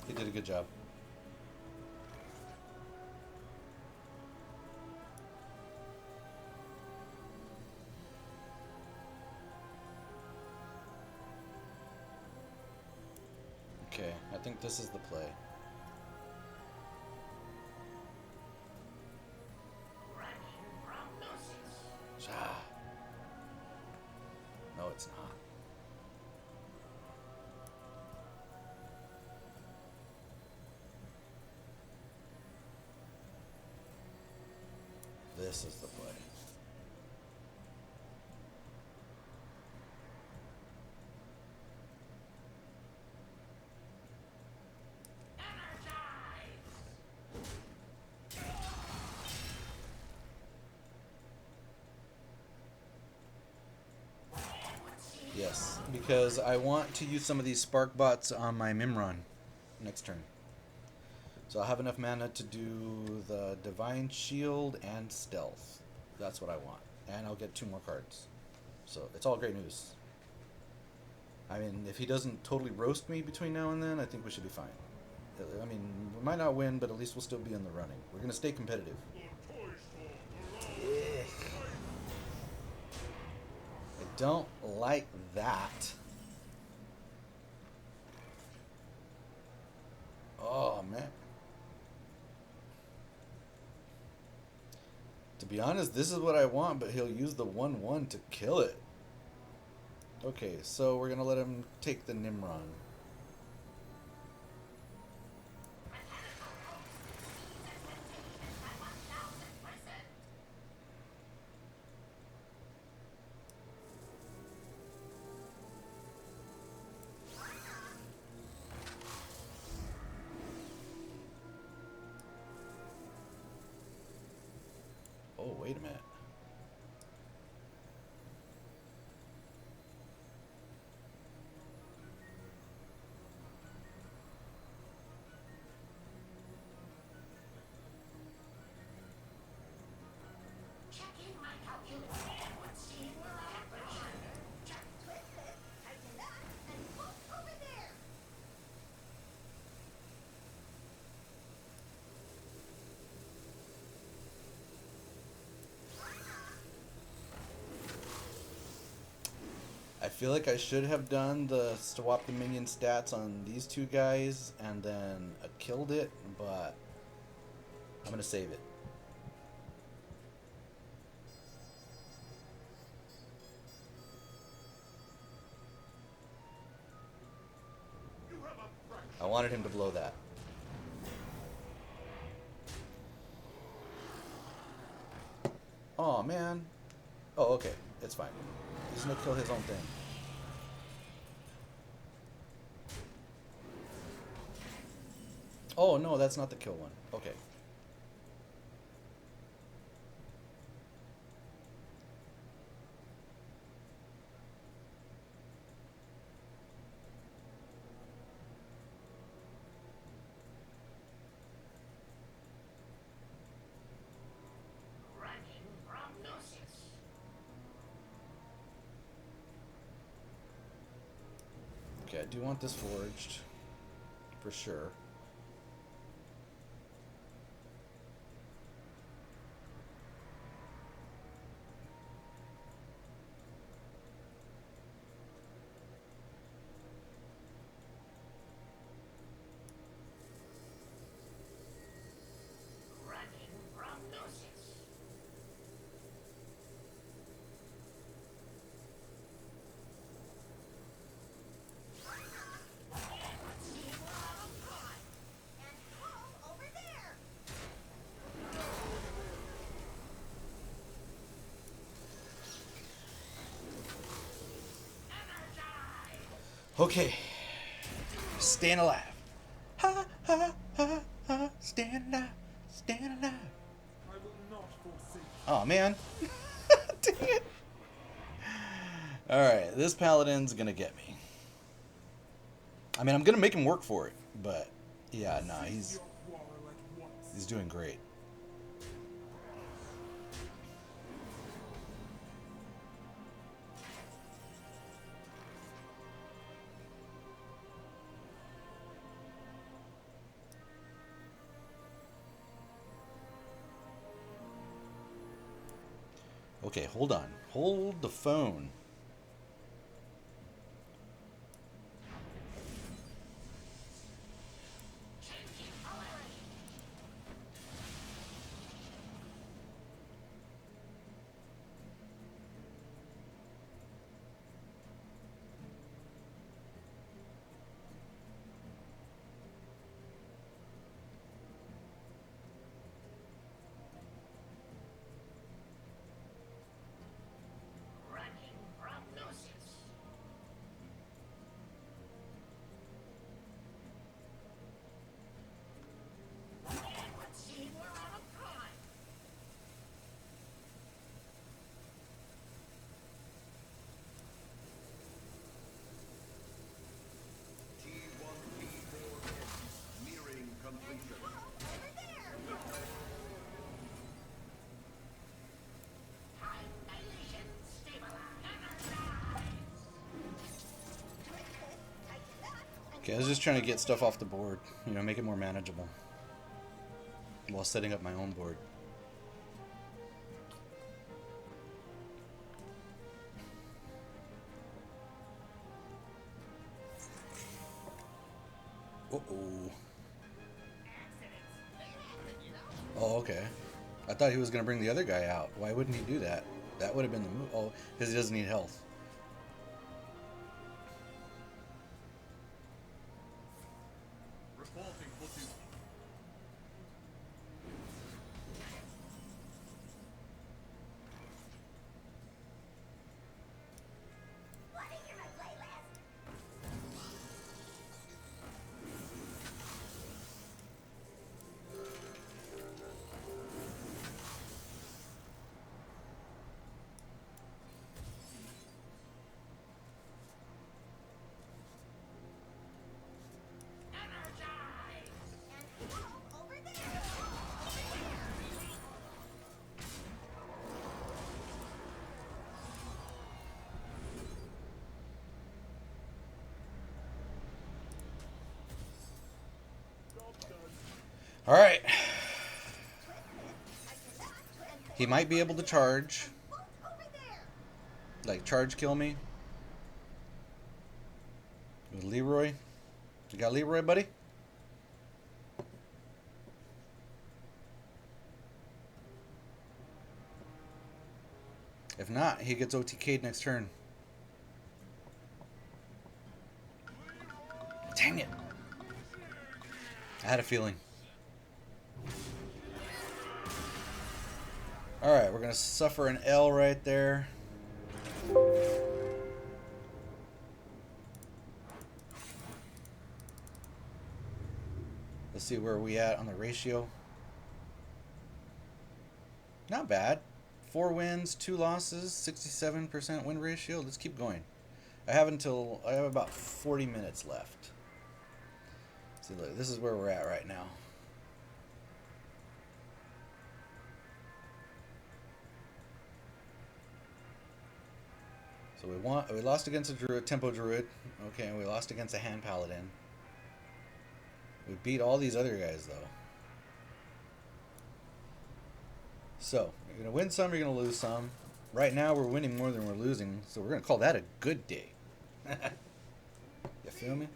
Speaker 1: He did a good job. Okay, I think this is the play. Ah. No, it's not. This is the play. Yes, because I want to use some of these spark bots on my Mimiron next turn. So I'll have enough mana to do the Divine Shield and Stealth. That's what I want. And I'll get 2 more cards. So it's all great news. I mean, if he doesn't totally roast me between now and then, I think we should be fine. I mean, we might not win, but at least we'll still be in the running. We're going to stay competitive. I don't like that. Oh, man. To be honest, this is what I want, but he'll use the 1/1 to kill it. Okay, so we're going to let him take the Nimron. Oh, wait a minute.
Speaker 4: Checking my calculations. Let's see where I have been. Check. Twist it, tighten it up, and look over there.
Speaker 1: I feel like I should have done the swap the minion stats on these 2 guys and then killed it, but I'm going to save it. I wanted him to blow that. Oh man. Oh, okay. It's fine. He's gonna kill his own thing. Oh, no, that's not the kill one. Okay.
Speaker 4: Running from nuisance.
Speaker 1: Okay, I do want this forged. For sure.
Speaker 4: Running from nuisance. Let's see we're out of time. And home over there. Energize.
Speaker 1: Okay. Staying alive. Ha, ha, ha, ha. Staying alive. Staying alive.
Speaker 3: I will not forsake.
Speaker 1: Oh, man. Dang it. Alright, this Paladin's gonna get me. I mean, I'm gonna make him work for it, but yeah, nah, he's
Speaker 3: Your quarrel at once.
Speaker 1: he's doing great. Okay, hold on. Hold the phone.
Speaker 4: Running from nuisance. And let's see we're out of time.
Speaker 5: T1P4 nearing completion.
Speaker 4: Over there. Time dilation stabilized. Energize. Tighten up and
Speaker 1: Okay, I was just trying to get stuff off the board, you know, make it more manageable while setting up my own board. Uh-oh. Oh, okay. I thought he was going to bring the other guy out. Why wouldn't he do that? That would have been the move. Oh, because he doesn't need health.
Speaker 3: Reporting for duty.
Speaker 4: What is your playlist? Energize. And home over there.
Speaker 1: All right.
Speaker 4: Tighten up and
Speaker 1: He might be able to charge.
Speaker 4: bolt over there.
Speaker 1: Like, charge kill me. With Leroy. You got Leroy, buddy? If not, he gets OTK'd next turn. Dang it. I had a feeling. Alright, we're going to suffer an L right there. Let's see where we at on the ratio. Not bad. 4 wins, 2 losses, 67% win ratio. Let's keep going. I have about 40 minutes left. See, look, this is where we're at right now. So we lost against a Druid, Tempo Druid. Okay, and we lost against a Hand Paladin. We beat all these other guys though. So, you're going to win some, you're going to lose some. Right now we're winning more than we're losing, so we're going to call that a good day. You feel me?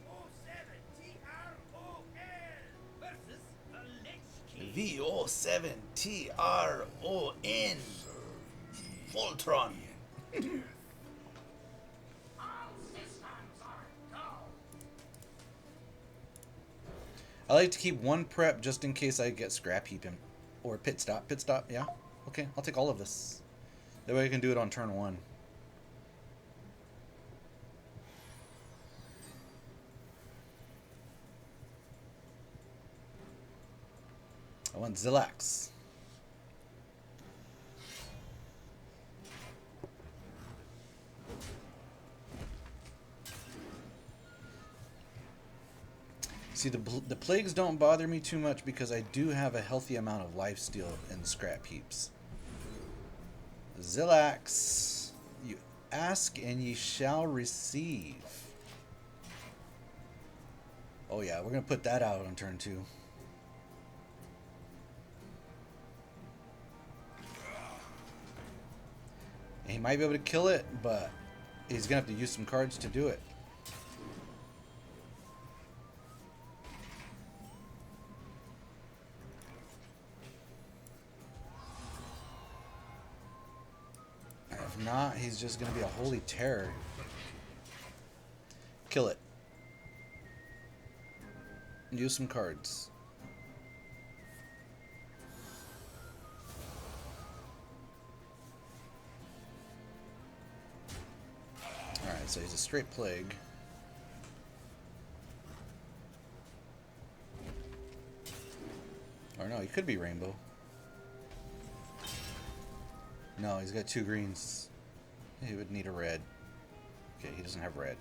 Speaker 1: VO7TRON Voltron. I like to keep one prep just in case I get Scrapheap him. Or pit stop. Pit stop, yeah. Okay, I'll take all of this. That way I can do it on turn 1. I want Zilliax. See, the plagues don't bother me too much because I do have a healthy amount of lifesteal in scrap heaps. Zilliax, you ask and ye shall receive. Oh yeah, we're going to put that out on turn 2. And he might be able to kill it, but he's going to have to use some cards to do it. If not, he's just going to be a holy terror. Kill it. Use some cards. Alright, so he's a straight plague. Or no, he could be rainbow. No, he's got 2 greens. He would need a red. Okay, he doesn't have red.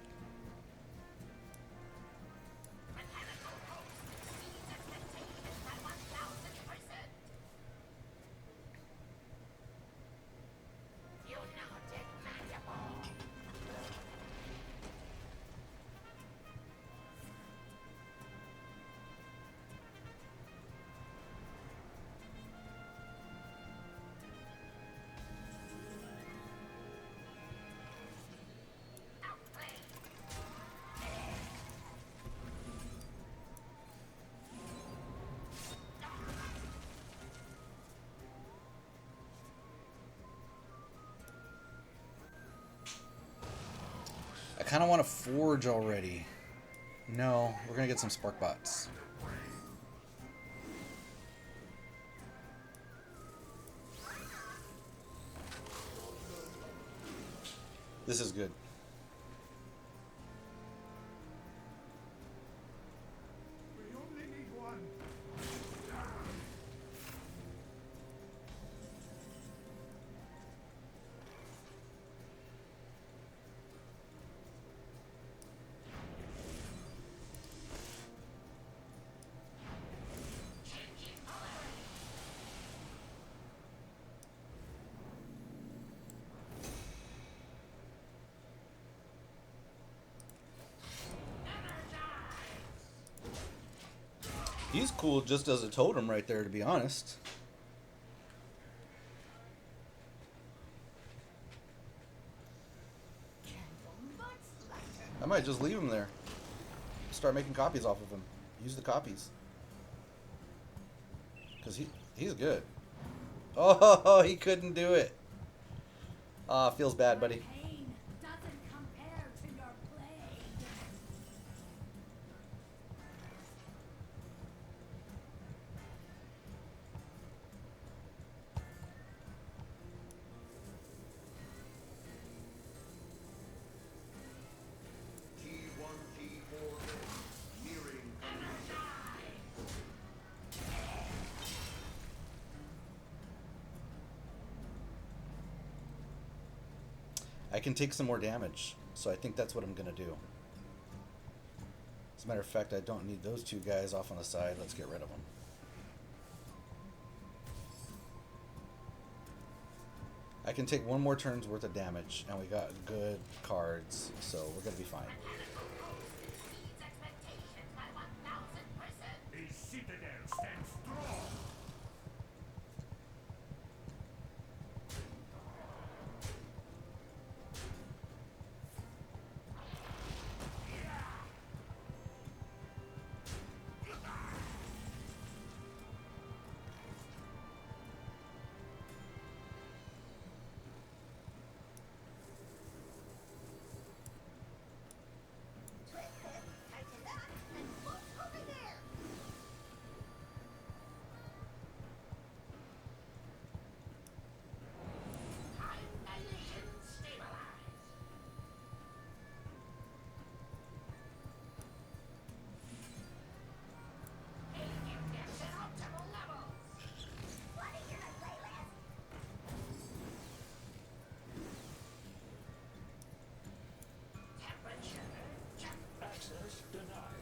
Speaker 1: I kind of want to forge already. No, we're going to get some spark bots. This is good.
Speaker 3: We only need one.
Speaker 1: He's cool just as a totem right there, to be honest. I might just leave him there. Start making copies off of him. Use the copies. Because he's good. Oh, he couldn't do it. Ah, feels bad, buddy.
Speaker 2: Pain doesn't compare to your plague.
Speaker 1: can take some more damage. So I think that's what I'm going to do. As a matter of fact, I don't need those two guys off on the side. Let's get rid of them. I can take one more turn's worth of damage, and we got good cards, so we're going to be fine.
Speaker 3: A citadel stands strong.
Speaker 4: Tighten up and look over there.
Speaker 5: Annihilation stabilized. Index at optimal levels.
Speaker 4: What is your playlist?
Speaker 5: Temperature check.
Speaker 3: Access denied.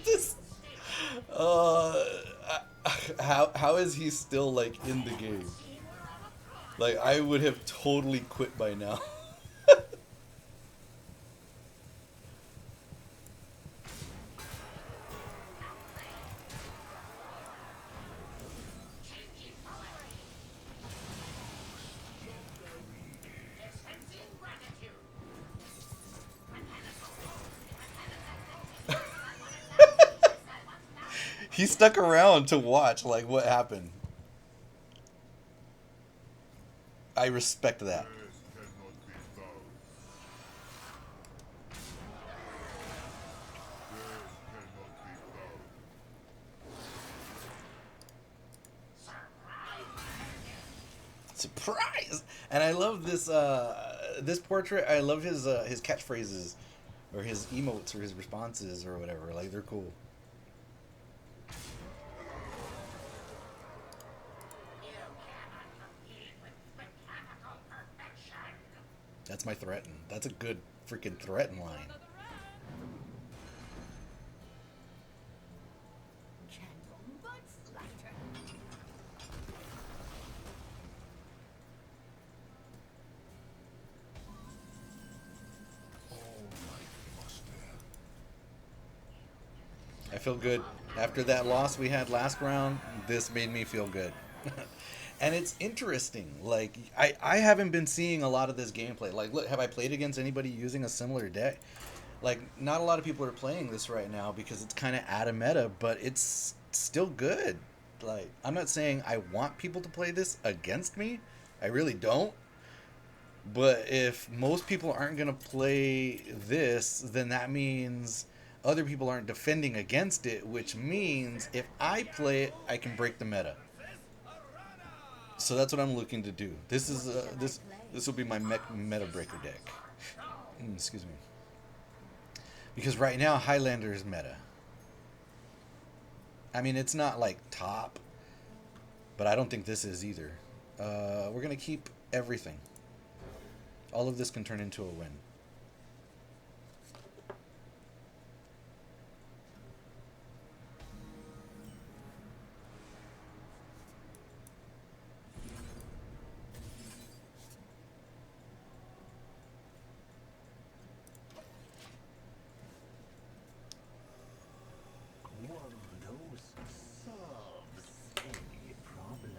Speaker 1: This, how is he still like in the game? Like I would have totally quit by now.
Speaker 5: Changing polarity. Dispensing gratitude.
Speaker 1: He stuck around to watch like what happened. I respect that. Surprise! And I love this this portrait. I love his catchphrases or his emotes or his responses or whatever. Like they're cool.
Speaker 5: You cannot compete with mechanical perfection.
Speaker 1: That's my threaten. That's a good freaking threaten line.
Speaker 2: Gentle but slighter.
Speaker 1: I feel good. After that loss we had last round, this made me feel good. And it's interesting. Like, I haven't been seeing a lot of this gameplay. Like, look, have I played against anybody using a similar deck? Like, not a lot of people are playing this right now because it's kind of out of meta, but it's still good. Like, I'm not saying I want people to play this against me. I really don't. But if most people aren't going to play this, then that means other people aren't defending against it, which means if I play it, I can break the meta. So that's what I'm looking to do. This is this will be my meta breaker deck. Excuse me. Because right now Highlander is meta. I mean, it's not like top, but I don't think this is either. We're gonna keep everything. All of this can turn into a win.
Speaker 3: One dose solves any problem.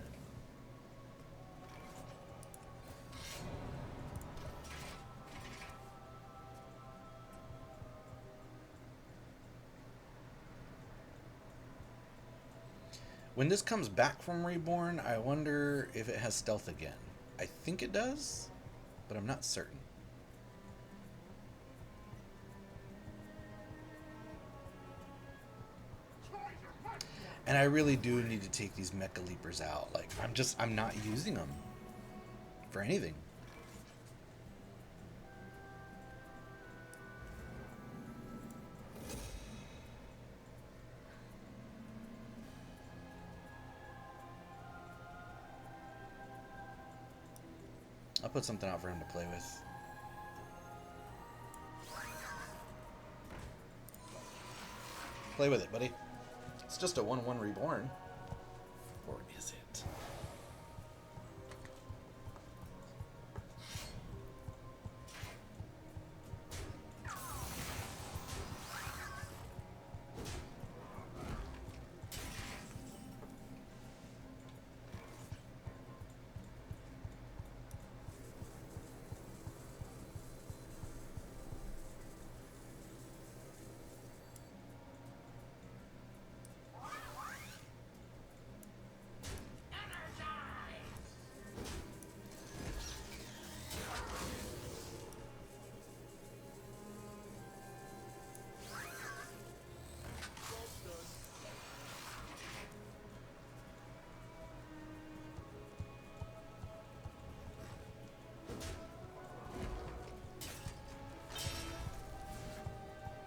Speaker 1: When this comes back from Reborn, I wonder if it has stealth again. I think it does, but I'm not certain. And I really do need to take these Mecha Leapers out. Like, I'm not using them for anything. put something out for him to play with. Play with it, buddy. It's just a 1/1 reborn. Or is it?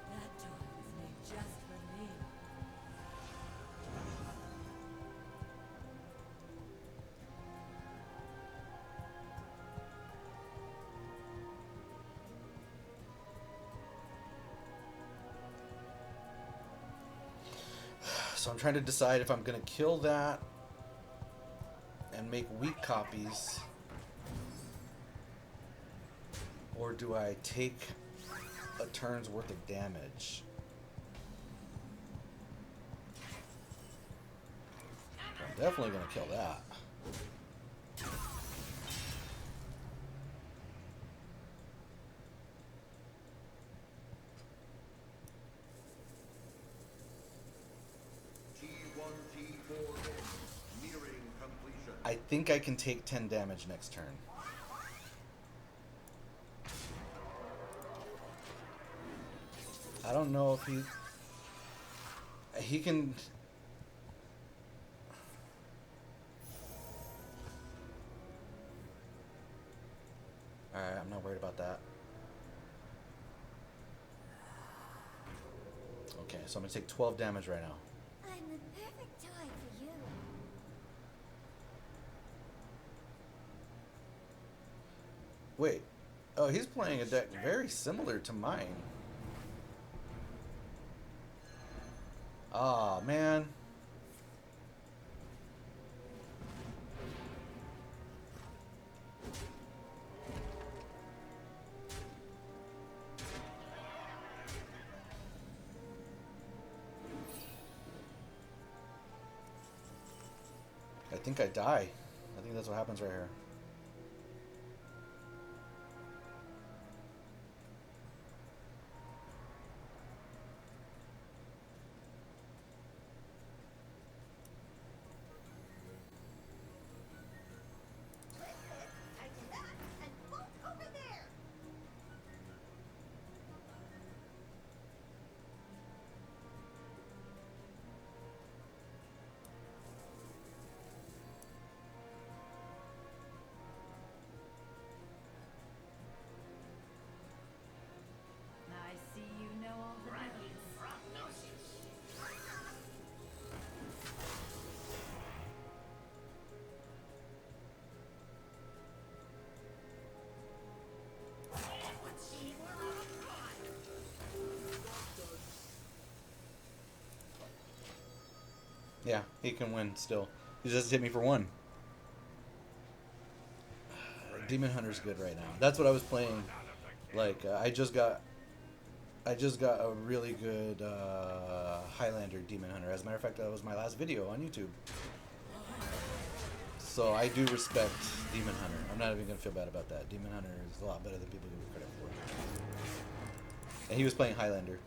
Speaker 2: That toy was made just for me.
Speaker 1: So I'm trying to decide if I'm gonna kill that and make weak copies, or do I take a turn's worth of damage? I'm definitely gonna kill that.
Speaker 6: T1, T4 in. Nearing completion.
Speaker 1: I think I can take 10 damage next turn. I don't know if he can. Alright, I'm not worried about that. Okay, so I'm gonna take 12 damage right now.
Speaker 4: I'm the perfect toy for you.
Speaker 1: Wait. Oh, he's playing a deck very similar to mine. Ah, man. I think I die. I think that's what happens right here.
Speaker 4: I did that, and look over there.
Speaker 2: I see you know all the
Speaker 5: Running
Speaker 2: moves.
Speaker 5: prognosis. It would seem we're on a run.
Speaker 1: Yeah, he can win still. He just hit me for 1. Demon Hunter's good right now. That's what I was playing. Like I just got a really good Highlander Demon Hunter. As a matter of fact, that was my last video on YouTube. So I do respect Demon Hunter. I'm not even gonna feel bad about that. Demon Hunter is a lot better than people give it credit for. And he was playing Highlander.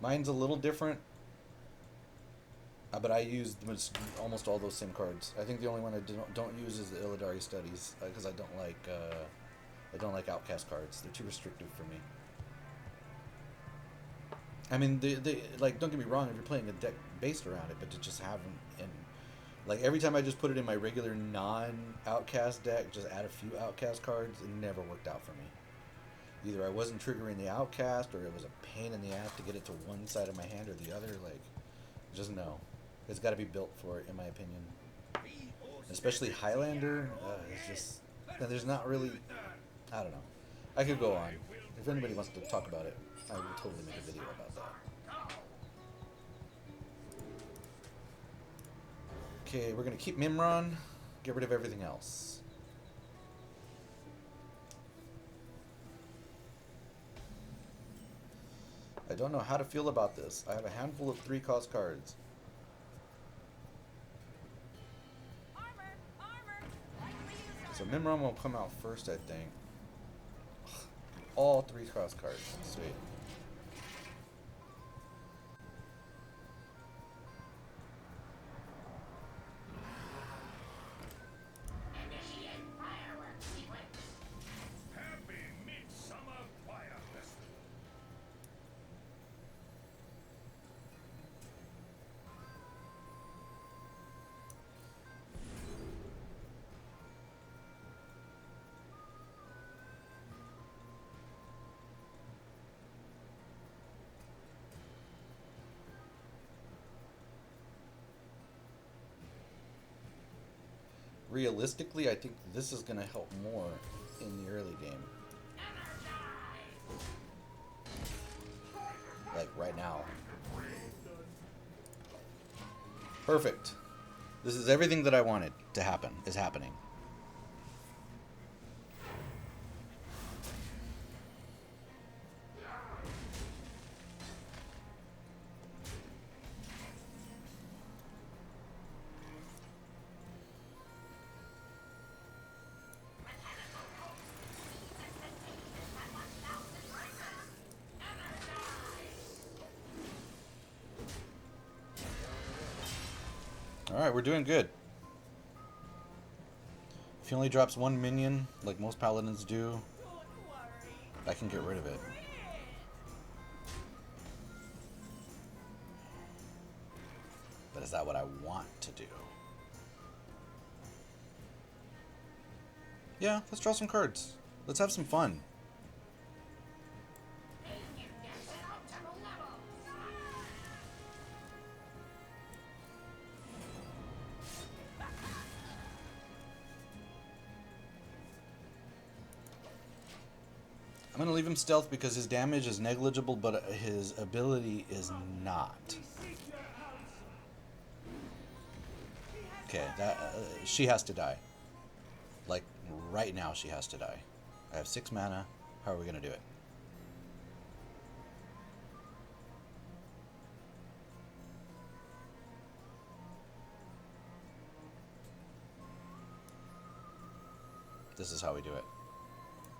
Speaker 1: Mine's a little different, but I used almost all those same cards. I think the only one I don't use is the Illidari Studies because I don't like Outcast cards. They're too restrictive for me. I mean, they like, don't get me wrong, if you're playing a deck based around it, but to just have them in, like, every time I just put it in my regular non-Outcast deck, just add a few Outcast cards, it never worked out for me. Either I wasn't triggering the Outcast, or it was a pain in the ass to get it to one side of my hand or the other. Like, just no. It's got to be built for it, in my opinion. Especially Highlander, it's just... And there's not really, I don't know. I could go on. If anybody wants to talk about it, I will totally make a video about that. Okay, we're gonna keep Mimiron, get rid of everything else. I don't know how to feel about this. I have a handful of 3-cost cards. So Mimiron will come out first, I think. All 3-cost cards. Sweet.
Speaker 5: Initiate fireworks sequence.
Speaker 3: Happy Midsummer Fire Festival.
Speaker 1: Realistically, I think this is going to help more in the early game. Like right now. Perfect. This is everything that I wanted to happen is happening. Alright, we're doing good. If he only drops 1 minion, like most paladins do, I can get rid of it. But is that what I want to do? Yeah, let's draw some cards. Let's have some fun. I'm going to leave him stealth because his damage is negligible, but his ability is not. Okay, that she has to die. Like, right now she has to die. I have 6 mana. How are we going to do it? This is how we do it.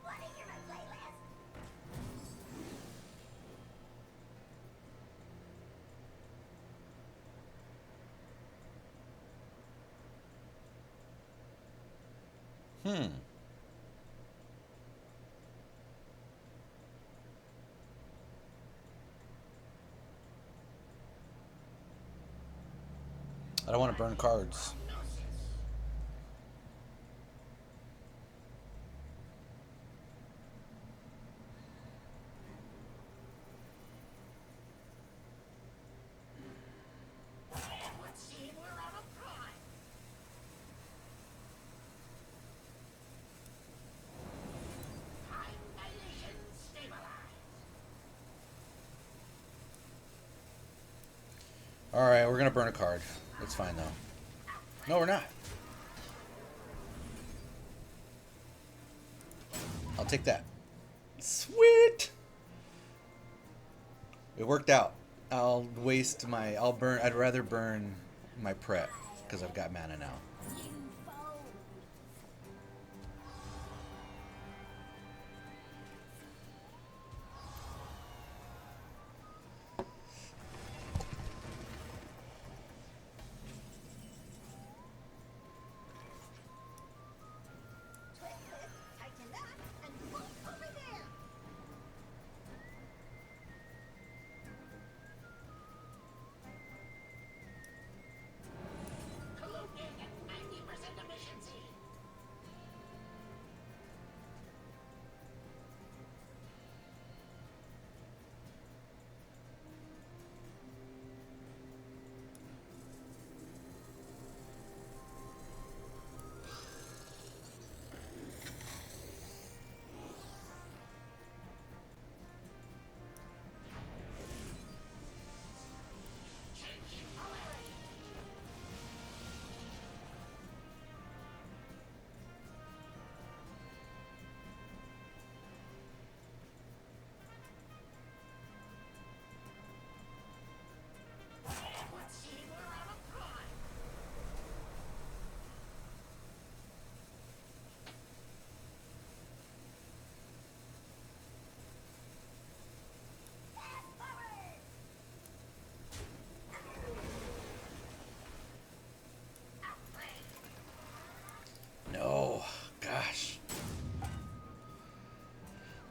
Speaker 4: Wanna hear my playlist?
Speaker 1: I don't want to burn cards. Alright, we're gonna burn a card. That's fine though. No, we're not. I'll take that. Sweet! It worked out. I'll burn, I'd rather burn my prep, because I've got mana now.
Speaker 4: Tighten up and look over there.
Speaker 5: Colluding and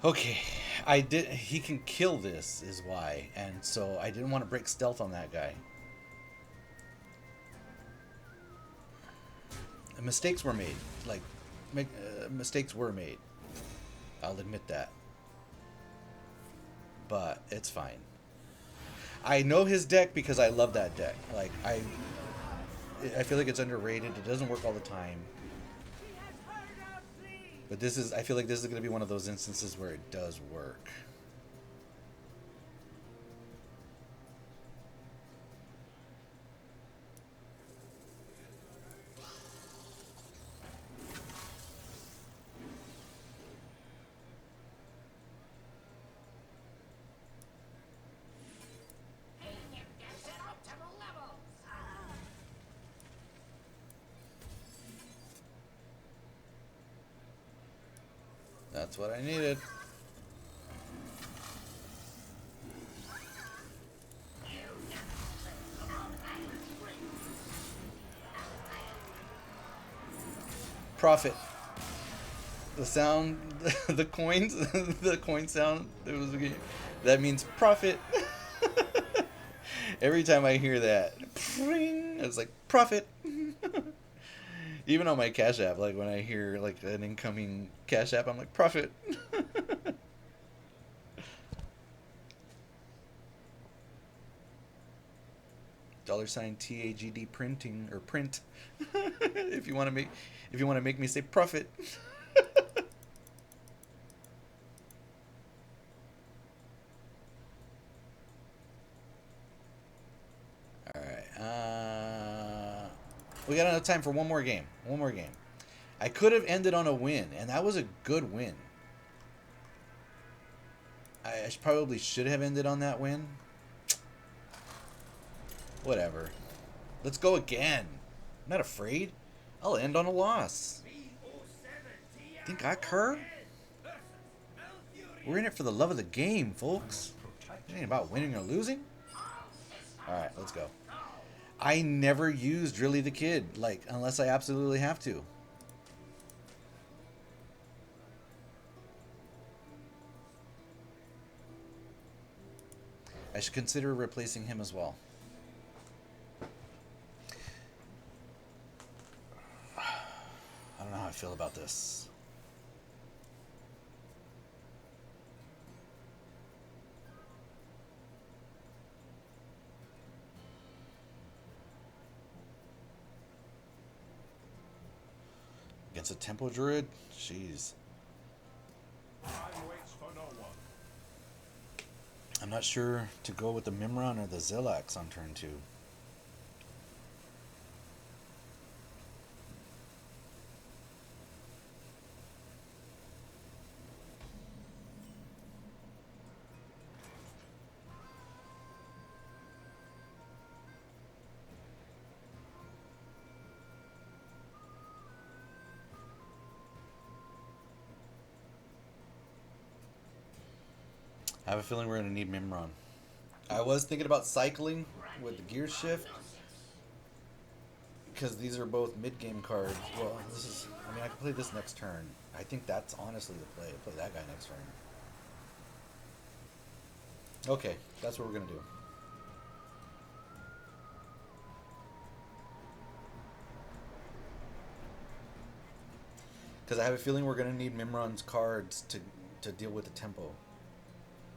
Speaker 1: Okay, he can kill this is why, and so I didn't want to break stealth on that guy. Mistakes were made. Like, mistakes were made. I'll admit that. But it's fine. I know his deck because I love that deck. Like, I feel like it's underrated. It doesn't work all the time. But I feel like this is going to be one of those instances where it does work. That's what I needed. Profit. The sound, the coins, the coin sound. That means profit. Every time I hear that, it's like profit. Even on my Cash App, like when I hear like an incoming Cash App, I'm like profit. $ TAGD printing or print. if you want to make me say profit. All right. We got enough time for one more game. One more game. I could have ended on a win, and that was a good win. I probably should have ended on that win. Whatever. Let's go again. I'm not afraid. I'll end on a loss. Think I cur? We're in it for the love of the game, folks. It ain't about winning or losing. Alright, let's go. I never use Drilly the Kid, like, unless I absolutely have to. I should consider replacing him as well. I don't know how I feel about this. Against a Tempo Druid? Jeez. I'm not sure to go with the Mimiron or the Zilliax on turn 2. I have a feeling we're going to need Mimiron. I was thinking about cycling with the gear shift, because these are both mid-game cards. Well, I mean, I can play this next turn. I think that's honestly the play. Play that guy next turn. Okay, that's what we're going to do. Because I have a feeling we're going to need Mimiron's cards to deal with the tempo.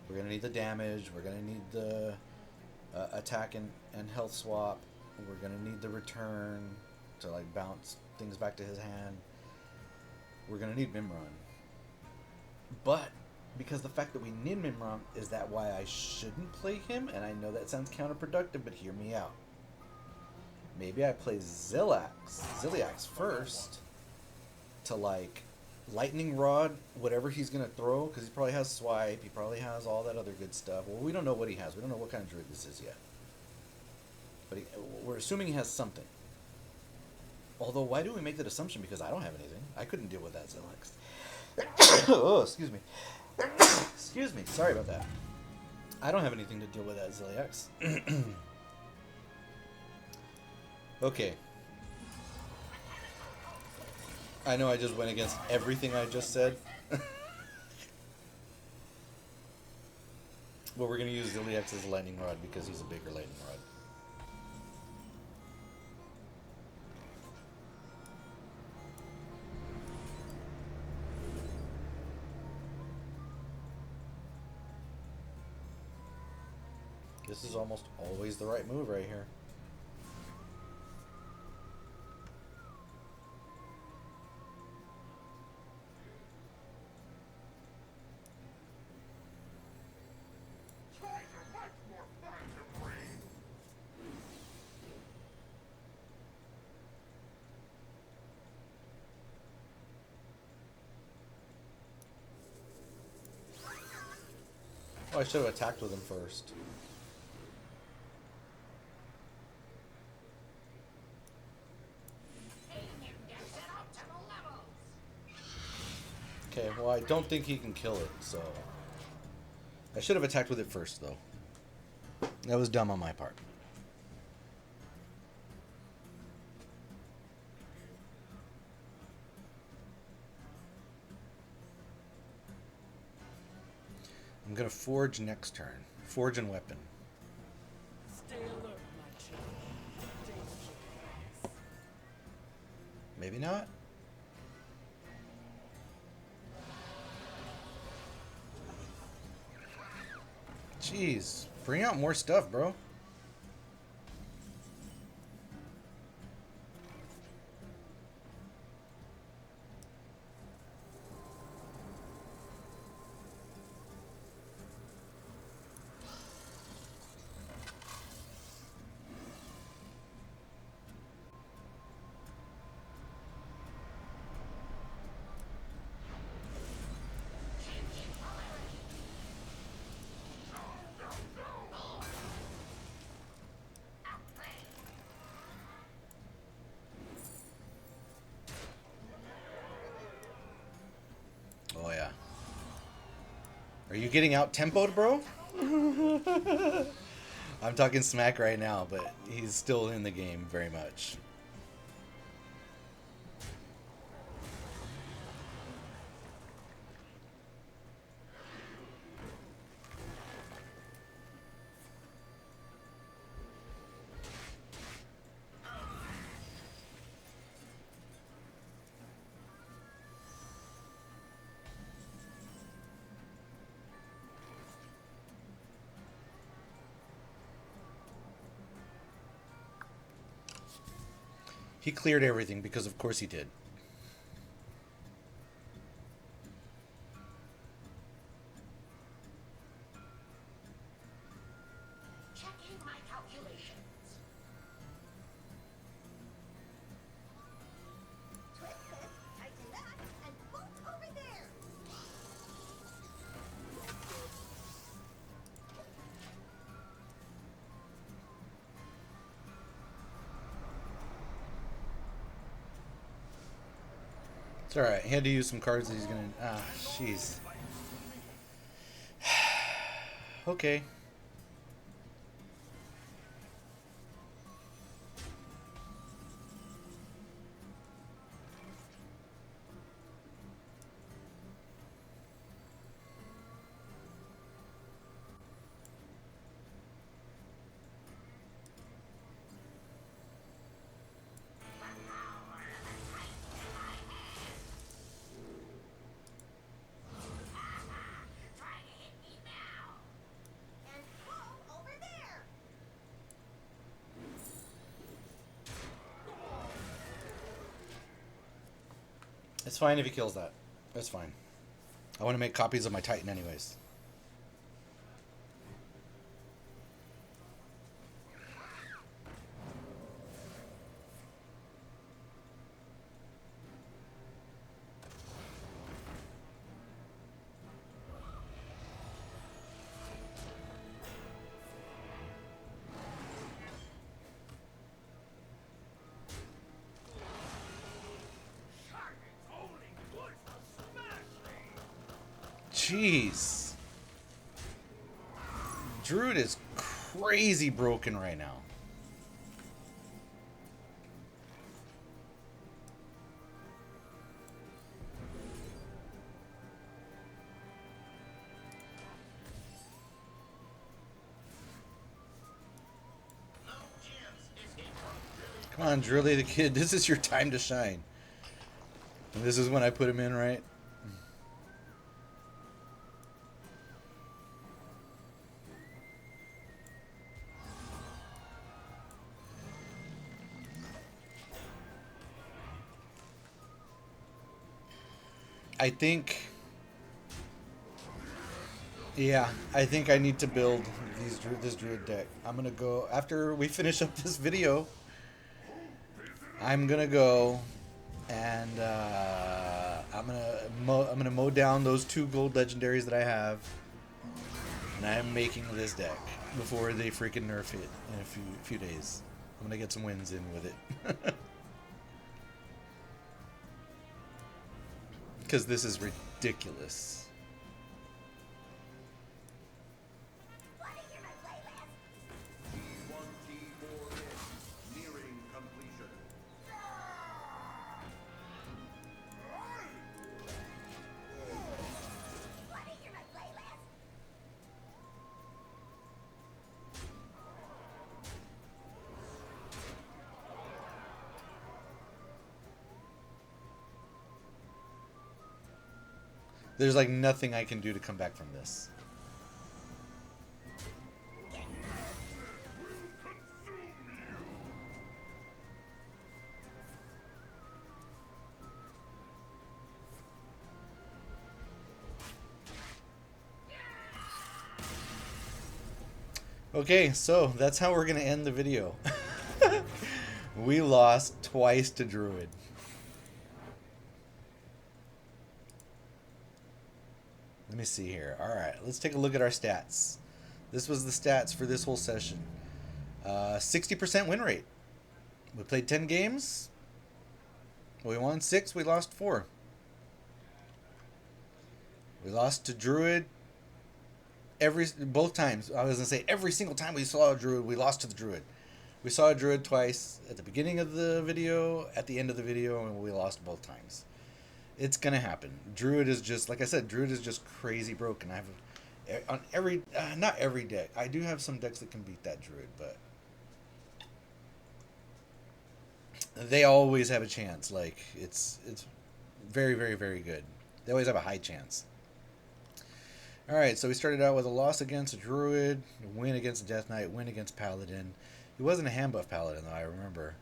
Speaker 1: We're going to need the damage. We're going to need the attack and health swap. We're going to need the return to like bounce things back to his hand. We're going to need Mimiron. But because the fact that we need Mimiron, is that why I shouldn't play him? And I know that sounds counterproductive, but hear me out. Maybe I play Zilliax first to like lightning rod whatever he's gonna throw, because he probably has swipe, he probably has all that other good stuff. Well, we don't know what he has. We don't know what kind of druid this is yet, but we're assuming he has something. Although, why do we make that assumption? Because I don't have anything. I couldn't deal with that Zilliax. Oh, excuse me. Excuse me. Sorry about that. I don't have anything to deal with that Zilliax. Okay. I know I just went against everything I just said. Well, we're gonna use Zilliax's lightning rod because he's a bigger lightning rod. This is almost always the right move right here.
Speaker 3: Toys are much more fun to breed.
Speaker 1: Oh, I should have attacked with him first. Okay, well, I don't think he can kill it, so... I should have attacked with it first, though. That was dumb on my part. I'm gonna forge next turn. Forge and weapon.
Speaker 7: Stay alert, my child. Danger.
Speaker 1: Maybe not? Jeez, bring out more stuff, bro. Oh yeah. Are you getting out tempoed, bro? I'm talking smack right now, but he's still in the game very much. He cleared everything because of course he did.
Speaker 4: Checking my calculations. Twist this, tighten that, and bolt over there.
Speaker 1: It's alright. He had to use some cards that he's gonna... Ah, jeez. Okay.
Speaker 5: Try to hit me now.
Speaker 4: And whoa, over there.
Speaker 1: It's fine if he kills that. That's fine. I want to make copies of my Titan anyways.
Speaker 3: It's only good for smashing.
Speaker 1: Jeez. Druid is crazy broken right now. Come on, Drilly the Kid. This is your time to shine. And this is when I put him in, right? I think... Yeah, I think I need to build this Druid deck. I'm going to go... After we finish up this video, I'm going to go... And I'm gonna mow down those 2 gold legendaries that I have, and I'm making this deck before they freaking nerf it in a few days. I'm gonna get some wins in with it, because this is ridiculous.
Speaker 6: Nearing completion.
Speaker 1: There's like nothing I can do to come back from this. Okay, so that's how we're gonna end the video. We lost twice to Druid. Let me see here. Alright, let's take a look at our stats. This was the stats for this whole session. 60% win rate. We played 10 games. We won 6, we lost 4. We lost to Druid both times. I was going to say every single time we saw a Druid, we lost to the Druid. We saw a Druid twice, at the beginning of the video, at the end of the video, and we lost both times. It's gonna happen. Druid is just, like I said, Druid is just crazy broken. I have on every, not every deck. I do have some decks that can beat that Druid, but they always have a chance. Like it's very, very, very good. They always have a high chance. All right, so we started out with a loss against a Druid, a win against Death Knight, win against Paladin. He wasn't a hand buff Paladin though, I remember.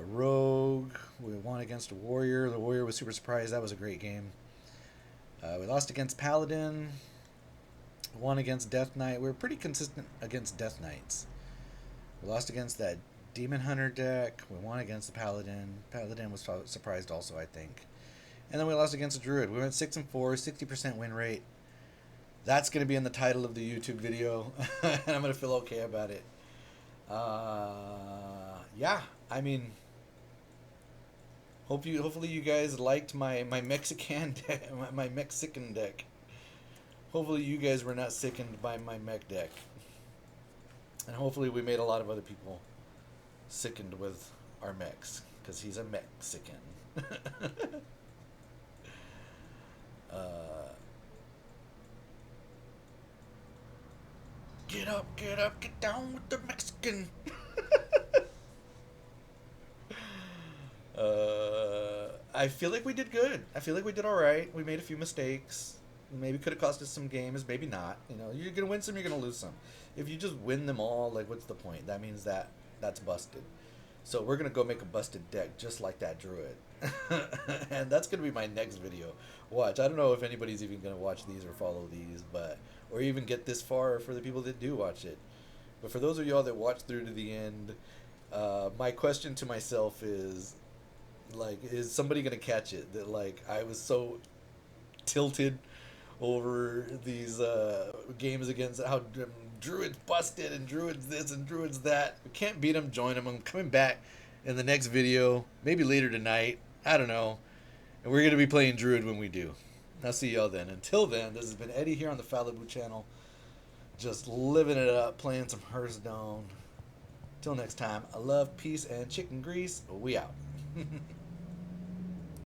Speaker 1: Rogue, we won against a Warrior. The Warrior was super surprised. That was a great game. We lost against Paladin. Won against Death Knight. We were pretty consistent against Death Knights. We lost against that Demon Hunter deck. We won against the Paladin. Paladin was surprised also, I think. And then we lost against the Druid. We went 6-4, 60% win rate. That's going to be in the title of the YouTube video. And I'm going to feel okay about it. Yeah, I mean, hopefully you guys liked my Mech-Sicken deck, my Mech-Sicken deck. Hopefully you guys were not sickened by my mech deck, and hopefully we made a lot of other people sickened with our mechs, because he's a Mech-Sicken. Get up, get down with the Mech-Sicken. I feel like we did good. I feel like we did all right. We made a few mistakes. Maybe could have cost us some games. Maybe not. You know, you're gonna win some. You're gonna lose some. If you just win them all, like, what's the point? That means that's busted. So we're gonna go make a busted deck just like that Druid, and that's gonna be my next video. Watch. I don't know if anybody's even gonna watch these or follow these, or even get this far for the people that do watch it. But for those of y'all that watch through to the end, my question to myself is, like, is somebody gonna catch it? That, like, I was so tilted over these games against how Druid's busted and Druid's this and Druid's that. We can't beat him, join him. I'm coming back in the next video, maybe later tonight. I don't know. And we're going to be playing Druid when we do. I'll see y'all then. Until then, this has been Eddie here on the Falabu channel. Just living it up, playing some Hearthstone. Till next time, I love, peace, and chicken grease. We out.